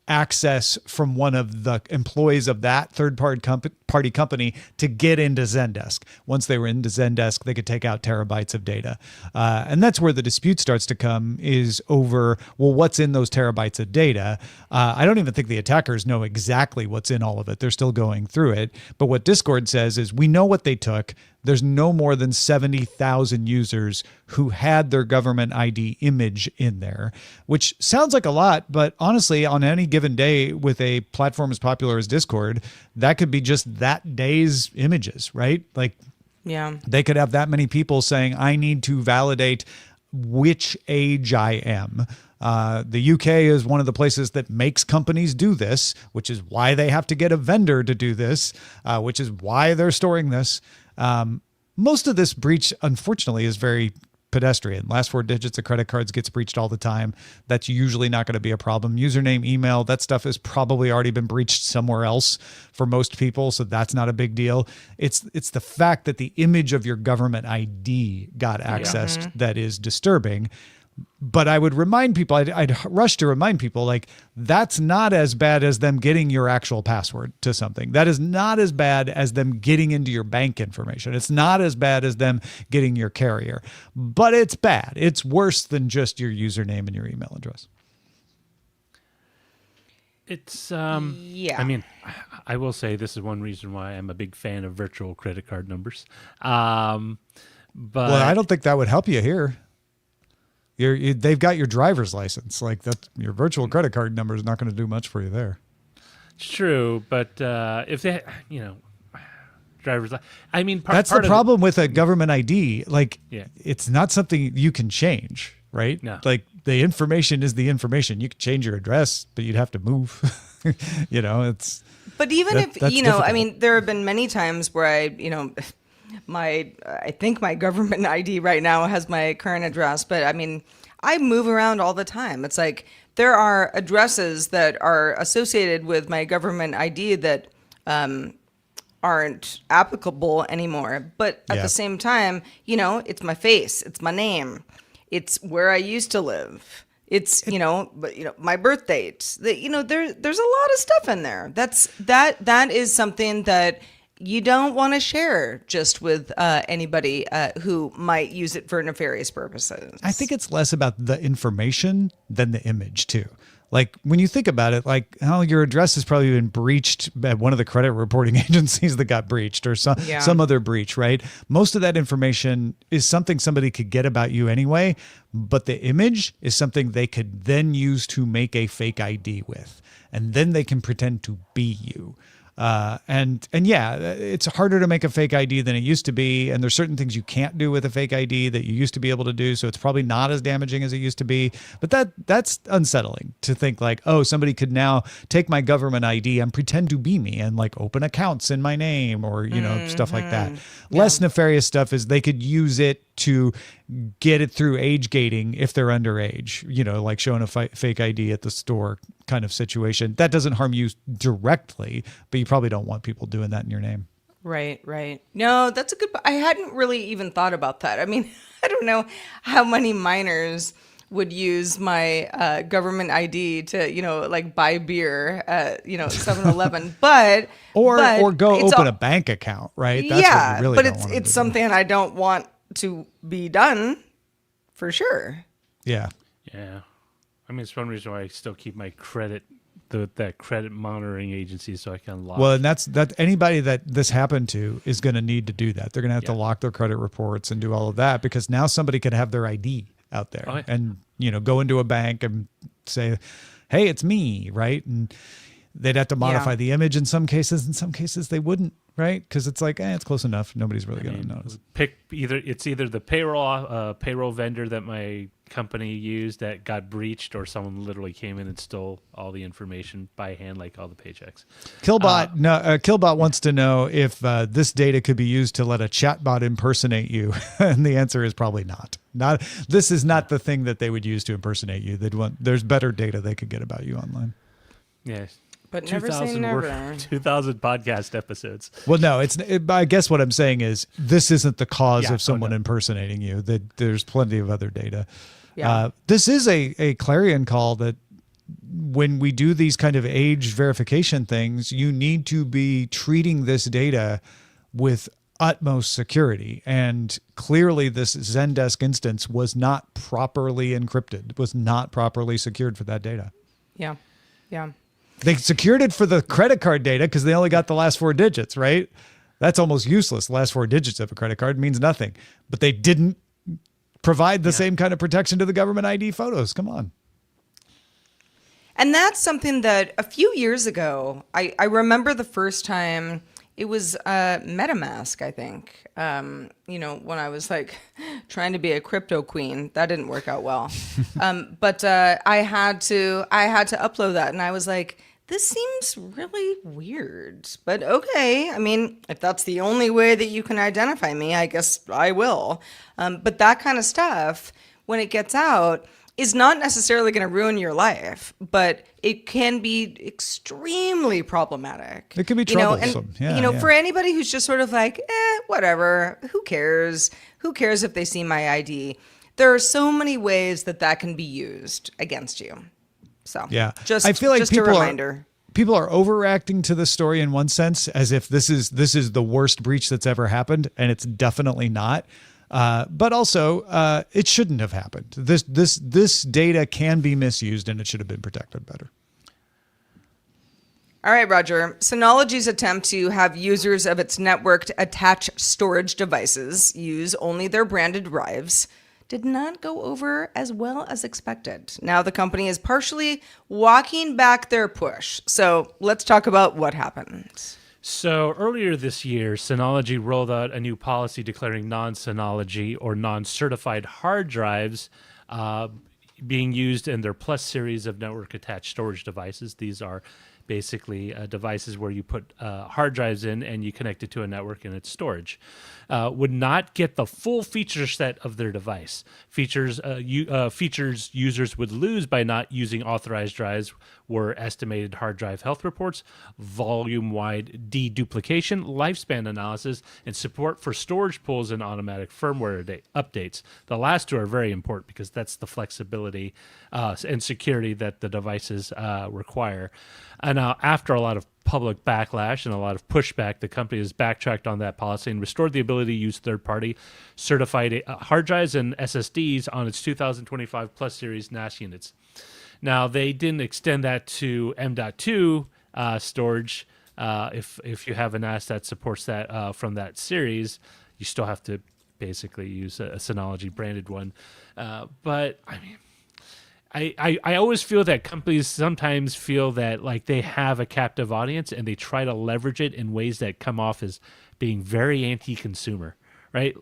access from one of the employees of that third-party party company to get into Zendesk. Once they were into Zendesk, they could take out terabytes of data. And that's where the dispute starts to come, is over, well, what's in those terabytes of data? I don't even think the attackers know exactly what's in all of it. They're still going through it. But what Discord says is, we know what they took. There's no more than 70,000 users who had their government ID image in there, which sounds like a lot, but honestly, on any given day with a platform as popular as Discord, that could be just that day's images, right? Like, Yeah. they could have that many people saying, I need to validate which age I am. The UK is one of the places that makes companies do this, which is why they have to get a vendor to do this, which is why they're storing this. Most of this breach, unfortunately, is very pedestrian. Last 4 digits of credit cards gets breached all the time. That's usually not going to be a problem. Username, email, that stuff has probably already been breached somewhere else for most people, so that's not a big deal. It's the fact that the image of your government ID got accessed that is disturbing. But I would remind people, I'd rush to remind people, like, that's not as bad as them getting your actual password to something. That is not as bad as them getting into your bank information. It's not as bad as them getting your carrier. But it's bad. It's worse than just your username and your email address. It's Yeah. I mean, I will say this is one reason why I'm a big fan of virtual credit card numbers. But Well, I don't think that would help you here. They've got your driver's license. Like, that, your virtual credit card number is not going to do much for you there. it's true. But if they, driver's, I mean, That's part the of problem with a government ID. Like, Yeah. it's not something you can change, right? No. Like, the information is the information. You can change your address, but you'd have to move. It's. But even That- if, that's I difficult. mean, there have been many times where I think my government ID right now has my current address, but I mean, I move around all the time. It's like, there are addresses that are associated with my government ID that aren't applicable anymore. But at Yeah. the same time, it's my face, it's my name, it's where I used to live. It's my birth date. There's a lot of stuff in there. That is something that you don't want to share just with anybody who might use it for nefarious purposes. I think it's less about the information than the image too. Like, when you think about it, like, your address has probably been breached at one of the credit reporting agencies that got breached, or some other breach, right? Most of that information is something somebody could get about you anyway, but the image is something they could then use to make a fake ID with, and then they can pretend to be you. And yeah, it's harder to make a fake ID than it used to be. And there's certain things you can't do with a fake ID that you used to be able to do. So it's probably not as damaging as it used to be. But that's unsettling to think, like, oh, somebody could now take my government ID and pretend to be me and, like, open accounts in my name, or, stuff like that. Less nefarious stuff is they could use it to get it through age gating if they're underage, like showing a fake ID at the store kind of situation. That doesn't harm you directly, but you probably don't want people doing that in your name. Right. No, that's a good. I hadn't really even thought about that. I mean, I don't know how many minors would use my government ID to, like, buy beer at, 7-Eleven, but Or go it's open a bank account, right? That's yeah, what you really but don't want them to it's do. something I don't want to be done, for sure. Yeah. Yeah, I mean, it's one reason why I still keep my credit, that credit monitoring agency, so I can lock. Well, and that's anybody that this happened to is going to need to do that. They're going to have to lock their credit reports and do all of that, because now somebody could have their ID out there and, go into a bank and say, hey, it's me, right? And they'd have to modify the image in some cases. In some cases, they wouldn't, right? Because it's like, it's close enough. Nobody's really going to notice. Pick either the payroll vendor that my company used that got breached, or someone literally came in and stole all the information by hand, like all the paychecks. Killbot wants to know if this data could be used to let a chatbot impersonate you, and the answer is probably not. This is not the thing that they would use to impersonate you. There's better data they could get about you online. Yes. But never say never. 2,000 podcast episodes. Well, no, I guess what I'm saying is this isn't the cause of someone impersonating you. That there's plenty of other data. Yeah. This is a clarion call that when we do these kind of age verification things, you need to be treating this data with utmost security. And clearly this Zendesk instance was not properly encrypted, was not properly secured for that data. Yeah. Yeah. They secured it for the credit card data because they only got the last 4 digits, right? That's almost useless. The last 4 digits of a credit card means nothing. But they didn't provide the same kind of protection to the government ID photos. Come on. And that's something that a few years ago, I remember the first time it was MetaMask, I think. When I was like trying to be a crypto queen, that didn't work out well. But I had to upload that, and I was like, this seems really weird. But okay, I mean, if that's the only way that you can identify me, I guess I will. But that kind of stuff, when it gets out, is not necessarily going to ruin your life, but it can be extremely problematic. It can be troublesome. For anybody who's just sort of like, whatever, who cares? Who cares if they see my ID? There are so many ways that can be used against you. So yeah, just, I feel like just a reminder. People are overreacting to this story in one sense, as if this is the worst breach that's ever happened, and it's definitely not. But also, it shouldn't have happened. This data can be misused, and it should have been protected better. All right, Roger. Synology's attempt to have users of its networked attached storage devices use only their branded drives did not go over as well as expected. Now the company is partially walking back their push. So let's talk about what happened. So earlier this year, Synology rolled out a new policy declaring non-Synology or non-certified hard drives being used in their Plus series of network-attached storage devices. These are basically devices where you put hard drives in and you connect it to a network and it's storage. Would not get the full feature set of their device. Features users would lose by not using authorized drives were estimated hard drive health reports, volume-wide deduplication, lifespan analysis, and support for storage pools and automatic firmware updates. The last two are very important because that's the flexibility and security that the devices require. And now, after a lot of public backlash and a lot of pushback, the company has backtracked on that policy and restored the ability to use third-party certified hard drives and SSDs on its 2025 Plus Series NAS units. Now, they didn't extend that to M.2 storage. If you have a NAS that supports that from that series, you still have to basically use a Synology branded one. But I mean, I always feel that companies sometimes feel that like they have a captive audience and they try to leverage it in ways that come off as being very anti-consumer, right?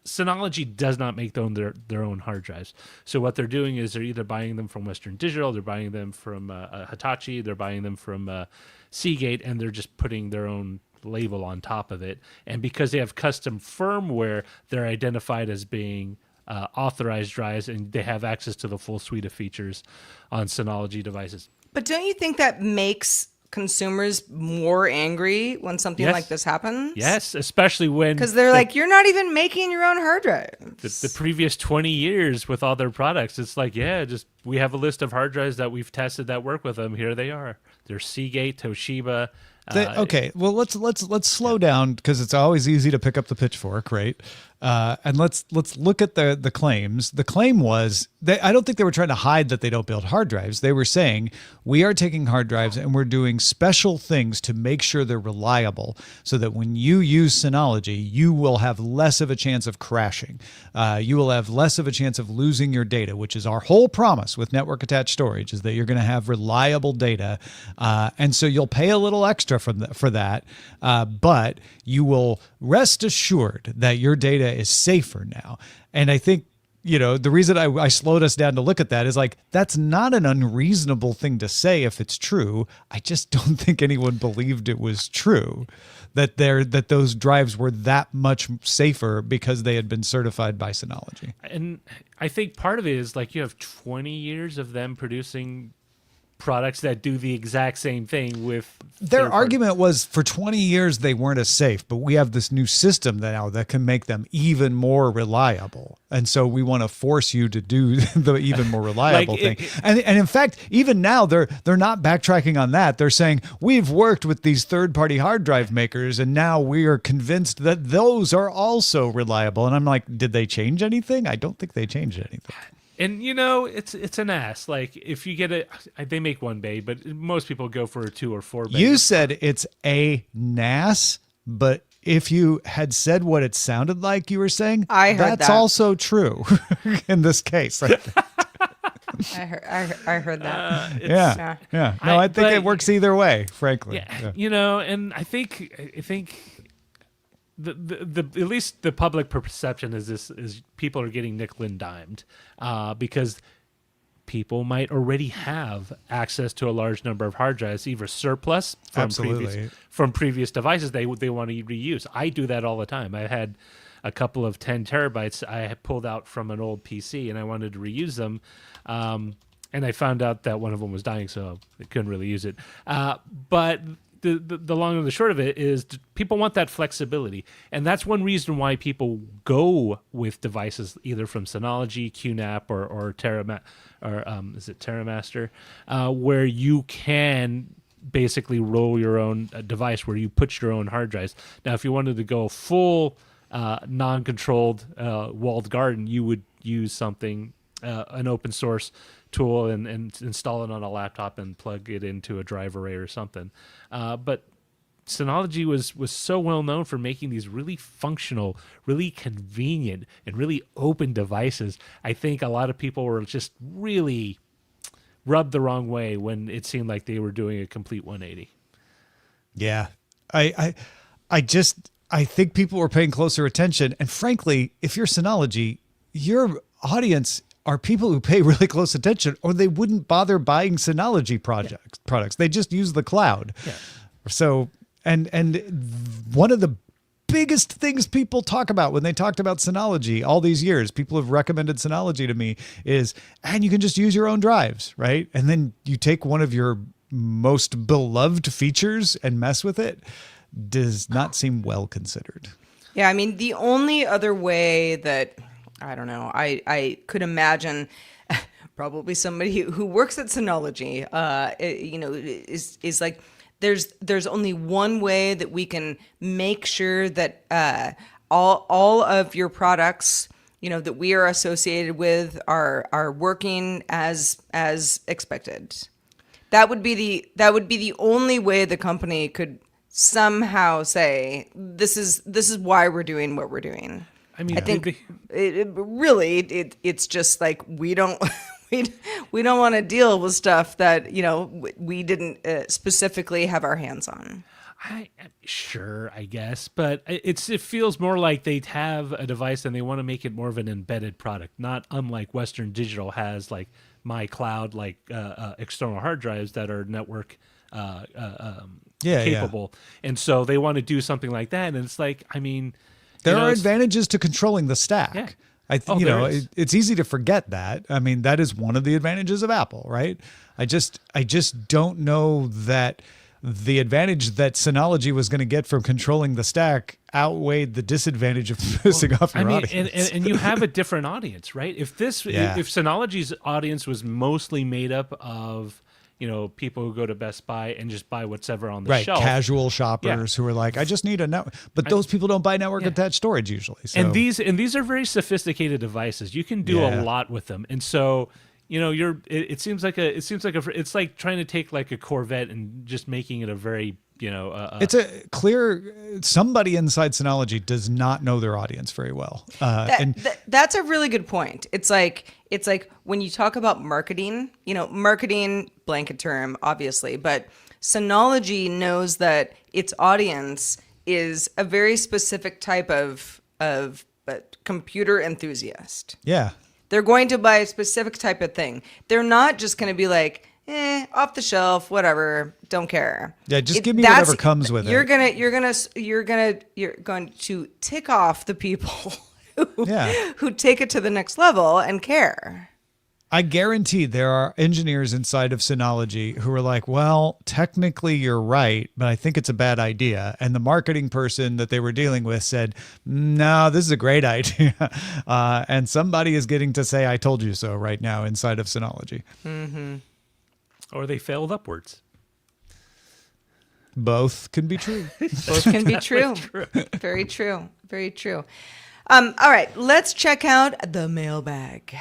Synology does not make their own hard drives. So what they're doing is they're either buying them from Western Digital, they're buying them from Hitachi, they're buying them from Seagate, and they're just putting their own label on top of it. And because they have custom firmware, they're identified as being authorized drives, and they have access to the full suite of features on Synology devices. But don't you think that makes consumers more angry when something like this happens? Yes, especially when... Because they're like, you're not even making your own hard drives. The previous 20 years with all their products, it's like, we have a list of hard drives that we've tested that work with them. Here they are. They're Seagate, Toshiba... Okay, well let's slow down because it's always easy to pick up the pitchfork, right? And let's look at the claims. The claim was I don't think they were trying to hide that they don't build hard drives. They were saying we are taking hard drives and we're doing special things to make sure they're reliable, so that when you use Synology, you will have less of a chance of crashing. You will have less of a chance of losing your data, which is our whole promise with network attached storage, is that you're going to have reliable data, and so you'll pay a little extra for that, but you will rest assured that your data is safer now. And I think, the reason I slowed us down to look at that is like, that's not an unreasonable thing to say if it's true. I just don't think anyone believed it was true, that those drives were that much safer because they had been certified by Synology. And I think part of it is like you have 20 years of them producing products that do the exact same thing with Their argument was for 20 years they weren't as safe, but we have this new system now that can make them even more reliable. And so we want to force you to do the even more reliable thing. And in fact, even now they're not backtracking on that. They're saying we've worked with these third-party hard drive makers and now we are convinced that those are also reliable. And I'm like, did they change anything? I don't think they changed anything. And it's an ass. Like if you get they make 1 bay, but most people go for a 2 or 4 bay. You said it's a NAS, but if you had said what it sounded like you were saying, I heard that's that. also true in this case. I heard that. Yeah. No, I think it works either way, frankly. Yeah. And I think the at least the public perception is people are getting nickel and dimed because people might already have access to a large number of hard drives, either surplus from previous devices they want to reuse. I do that all the time. I had a couple of 10 terabytes I had pulled out from an old PC and I wanted to reuse them. And I found out that one of them was dying, so I couldn't really use it. But the long and the short of it is people want that flexibility. And that's one reason why people go with devices either from Synology, QNAP, or is it TerraMaster, where you can basically roll your own device where you put your own hard drives. Now, if you wanted to go full non-controlled walled garden, you would use something, an open source tool and install it on a laptop and plug it into a drive array or something. But Synology was so well known for making these really functional, really convenient, and really open devices. I think a lot of people were just really rubbed the wrong way when it seemed like they were doing a complete 180. Yeah. I think people were paying closer attention. And frankly, if you're Synology, your audience are people who pay really close attention, or they wouldn't bother buying Synology products. They just use the cloud. Yeah. So, and one of the biggest things people talk about when they talked about Synology all these years, people have recommended Synology to me, is, and you can just use your own drives, right? And then you take one of your most beloved features and mess with it. Does not seem well considered. Yeah, I mean, the only other way that, I don't know, I could imagine probably somebody who works at Synology, is like, there's only one way that we can make sure that all of your products, that we are associated with are working as expected. That would be the only way the company could somehow say this is why we're doing what we're doing. I mean, I think it's just like we don't want to deal with stuff that we didn't specifically have our hands on. Sure, I guess, but it feels more like they have a device and they want to make it more of an embedded product, not unlike Western Digital has like My Cloud, like external hard drives that are network capable, and so they want to do something like that. And it's like, I mean, there are advantages to controlling the stack. Yeah. It's easy to forget that. I mean, that is one of the advantages of Apple, right? I just don't know that the advantage that Synology was going to get from controlling the stack outweighed the disadvantage of pissing off your audience. And you have a different audience, right? If Synology's audience was mostly made up of people who go to Best Buy and just buy whatever on the shelf. Casual shoppers who are like, I just need a network. But those people don't buy network attached storage usually. So. And these are very sophisticated devices. You can do a lot with them. And so, it seems like it's like trying to take like a Corvette and just making it a very, it's a clear somebody inside Synology does not know their audience very well. That's a really good point. It's like when you talk about marketing, marketing, blanket term, obviously, but Synology knows that its audience is a very specific type of computer enthusiast. Yeah. They're going to buy a specific type of thing. They're not just going to be like, off the shelf, whatever, don't care. Yeah, just give me whatever comes with you're it. You're going to tick off the people who take it to the next level and care. I guarantee there are engineers inside of Synology who are like, well, technically you're right, but I think it's a bad idea. And the marketing person that they were dealing with said, no, this is a great idea. And somebody is getting to say, I told you so right now inside of Synology. Or they failed upwards. Both can be true. Both can be true. Very true. Very true. All right, let's check out the mailbag.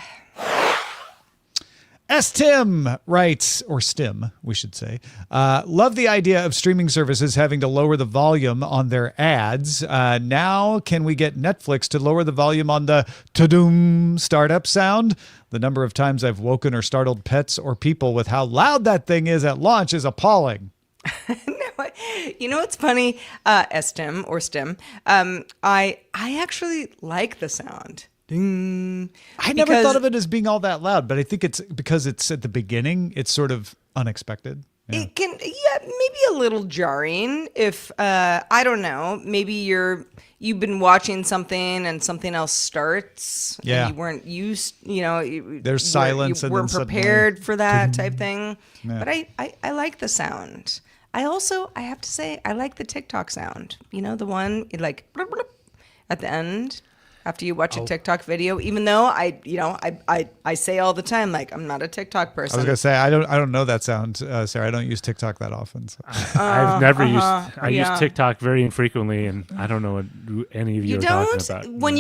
S-Tim writes, or Stim, we should say, love the idea of streaming services having to lower the volume on their ads. Now can we get Netflix to lower the volume on the ta-doom startup sound? The number of times I've woken or startled pets or people with how loud that thing is at launch is appalling. You know what's funny? S-Tim or Stim. I actually like the sound. Ding. I never thought of it as being all that loud, but I think it's because it's at the beginning. It's sort of unexpected. Yeah. It can, maybe a little jarring if I don't know. Maybe you've been watching something and something else starts. Yeah, and you weren't used. There's silence. You and weren't then prepared for that type thing. Yeah. But I like the sound. I have to say I like the TikTok sound. The one like blub, blub, at the end. After you watch a TikTok video, even though I say all the time, like, I'm not a TikTok person. I was gonna say I don't know that sound, Sarah. I don't use TikTok that often. So. I've never used. I use TikTok very infrequently, and I don't know what any of you are talking about. When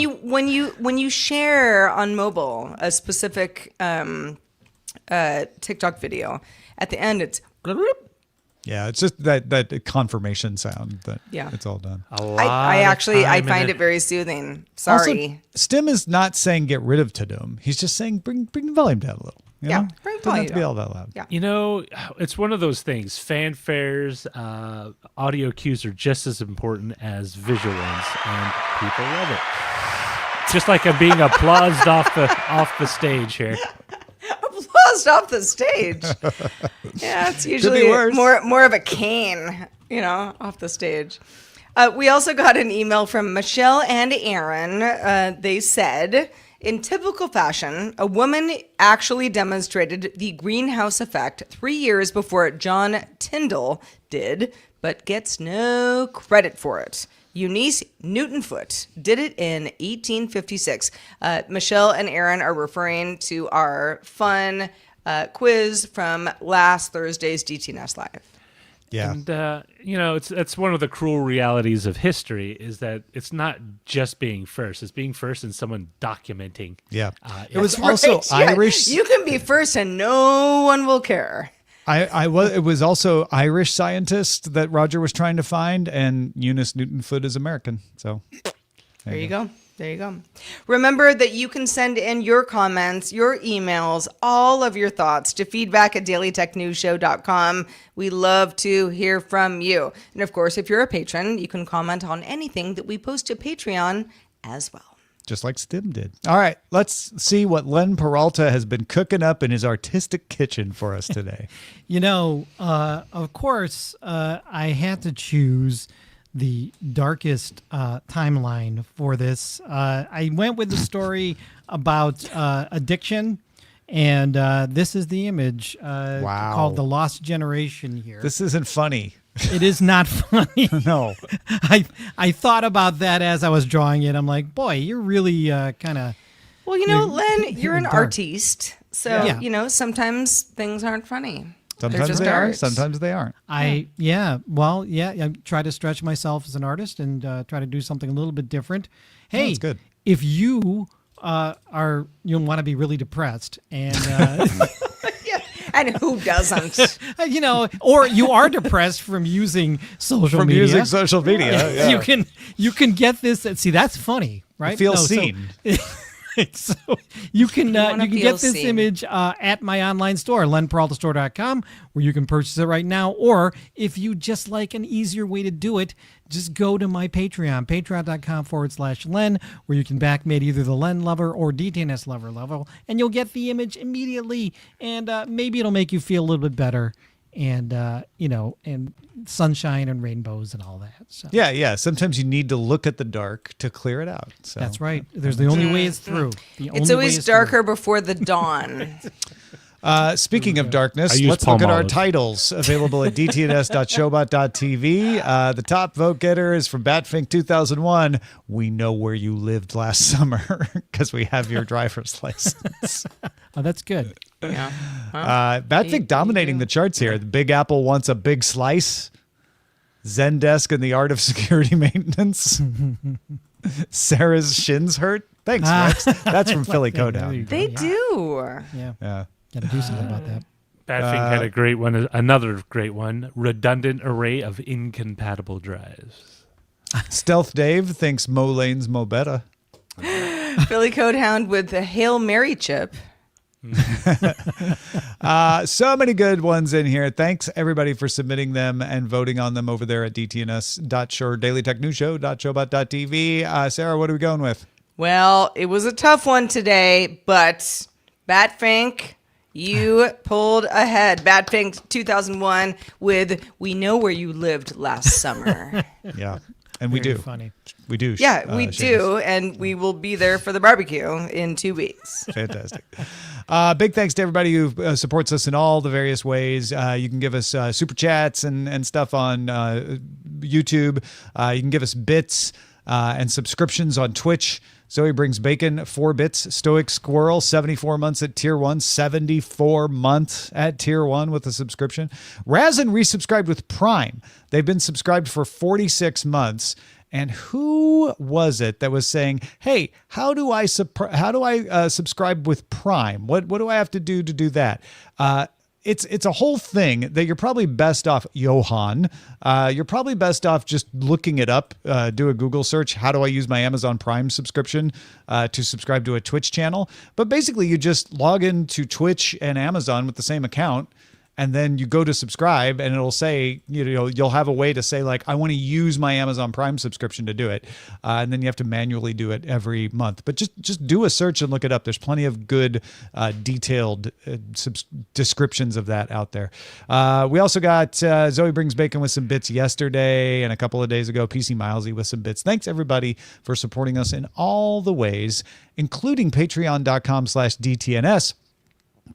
you share on mobile a specific TikTok video, at the end it's. Yeah, it's just that confirmation sound that it's all done. I find it very soothing. Sorry. Also, Stim is not saying get rid of ta-doom. He's just saying bring the volume down a little. You know? Bring doesn't volume have to be down. all that loud. Yeah. It's one of those things. Fanfares, audio cues are just as important as visual ones, and people love it. Just like I'm being applauded off the stage here. Applauded off the stage. Yeah, it's usually more of a cane, off the stage. We also got an email from Michelle and Aaron. They said, in typical fashion, a woman actually demonstrated the greenhouse effect 3 years before John Tyndall did, but gets no credit for it. Eunice Newtonfoot did it in 1856. Michelle and Aaron are referring to our fun quiz from last Thursday's DTNS Live. Yeah. And, it's one of the cruel realities of history is that it's not just being first. It's being first and someone documenting. Yeah. It That's was also right. Irish. You can be first and no one will care. It was also Irish scientist that Roger was trying to find, and Eunice Newtonfoot is American. So there you go. There you go. Remember that you can send in your comments, your emails, all of your thoughts to feedback@dailytechnewsshow.com. We love to hear from you. And of course, if you're a patron, you can comment on anything that we post to Patreon as well. Just like Stim did. All right, let's see what Len Peralta has been cooking up in his artistic kitchen for us today. Of course, I had to choose the darkest timeline for this. I went with the story about addiction, and this is the image called The Lost Generation here. This isn't funny. It is not funny. No. I thought about that as I was drawing it. I'm like, boy, you're really kind of... Well, Len, you're an artiste. So, sometimes things aren't funny. Sometimes they are, sometimes they aren't. I try to stretch myself as an artist and try to do something a little bit different. Hey, that's good. If you want to be really depressed and... And who doesn't? Or you are depressed from using social media. From using social media, yeah. You can get this. See, that's funny, right? Feel seen. So you can get this seen. image at my online store, lenperaltastore.com, where you can purchase it right now. Or if you just like an easier way to do it, just go to my Patreon, patreon.com/Len, where you can back me at either the Len Lover or DTNS Lover level, and you'll get the image immediately, and maybe it'll make you feel a little bit better. and and sunshine and rainbows and all that. So Yeah. Sometimes you need to look at the dark to clear it out. So that's right. There's the only way is through. It's always darker before the dawn. Speaking of darkness, I use let's look at our Palmolive. titles available at dtns.showbot.tv. The top vote getter is from Batfink 2001. We know where you lived last summer because we have your driver's license. Oh, that's good. Yeah. Batfink dominating the charts here. The Big Apple wants a big slice. Zendesk and the art of security maintenance. Sarah's shins hurt. Thanks, Rex. That's from Philly There you Codown. go. They Yeah. do. Yeah. Got to do something about that. Badfink had a great one, another great one. Redundant array of incompatible drives. Stealth Dave thinks Mo Lane's Mo Betta. Philly Codehound with the Hail Mary chip. So many good ones in here. Thanks everybody for submitting them and voting on them over there at DTNS.show, dailytechnewsshow.showbot.tv. Sarah, what are we going with? Well, it was a tough one today, but Batfink, you pulled ahead. Batfink 2001 with We Know Where You Lived Last Summer. Yeah, and we Very do. funny. We do. Yeah, we Seamus. do, and we will be there for the barbecue in 2 weeks. Fantastic. Big thanks to everybody who supports us in all the various ways. You can give us super chats and stuff on YouTube. You can give us bits and subscriptions on Twitch. Zoe Brings Bacon, 4 bits. Stoic Squirrel, 74 months at Tier 1. 74 months at Tier 1 with a subscription. Razin resubscribed with Prime. They've been subscribed for 46 months. And who was it that was saying, "Hey, how do I subscribe with Prime? What do I have to do that?" It's a whole thing that you're probably best off, Johan. You're probably best off just looking it up. Do a Google search. How do I use my Amazon Prime subscription to subscribe to a Twitch channel? But basically, you just log into Twitch and Amazon with the same account. And then you go to subscribe and it'll say, you'll have a way to say like, I want to use my Amazon Prime subscription to do it. And then you have to manually do it every month. But just do a search and look it up. There's plenty of good detailed descriptions of that out there. We also got Zoe Brings Bacon with some bits yesterday and a couple of days ago, PC Milesy with some bits. Thanks everybody for supporting us in all the ways, including patreon.com/DTNS.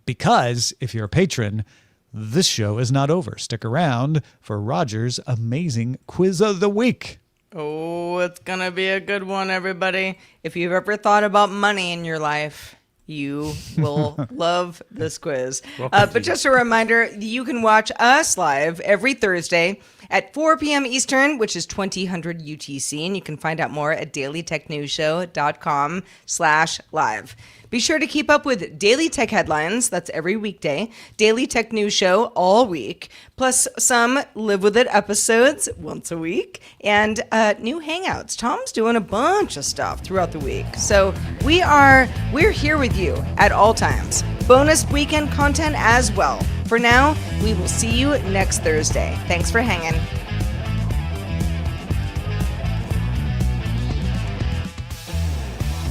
Because if you're a patron, this show is not over. Stick around for Roger's amazing quiz of the week. Oh, it's going to be a good one, everybody. If you've ever thought about money in your life, you will love this quiz. But just a reminder, you can watch us live every Thursday at 4 p.m. Eastern, which is 2000 UTC. And you can find out more at dailytechnewsshow.com/live. Be sure to keep up with Daily Tech Headlines. That's every weekday. Daily Tech News Show all week. Plus some Live With It episodes once a week. And new Hangouts. Tom's doing a bunch of stuff throughout the week. So we're here with you at all times. Bonus weekend content as well. For now, we will see you next Thursday. Thanks for hanging.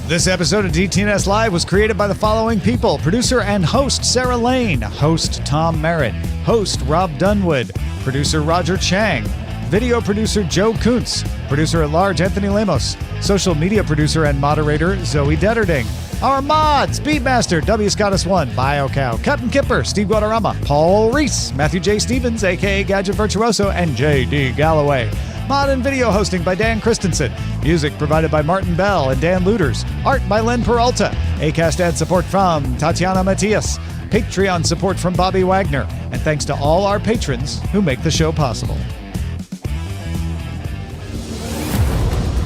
This episode of DTNS Live was created by the following people. Producer and host Sarah Lane. Host Tom Merritt. Host Rob Dunwood. Producer Roger Chang. Video producer Joe Kuntz. Producer at large Anthony Lemos. Social media producer and moderator Zoe Detterding. Our mods, Beatmaster, W. Scottus1, BioCow, Captain Kipper, Steve Guadarrama, Paul Reese, Matthew J. Stevens, a.k.a. Gadget Virtuoso, and J.D. Galloway. Mod and video hosting by Dan Christensen. Music provided by Martin Bell and Dan Looters. Art by Len Peralta. Acast ad support from Tatiana Matias. Patreon support from Bobby Wagner. And thanks to all our patrons who make the show possible.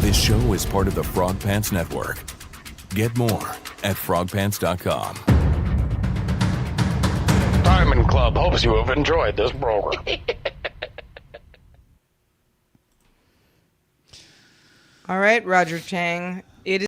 This show is part of the Frog Pants Network. Get more at frogpants.com. Diamond Club hopes you have enjoyed this program. All right, Roger Chang.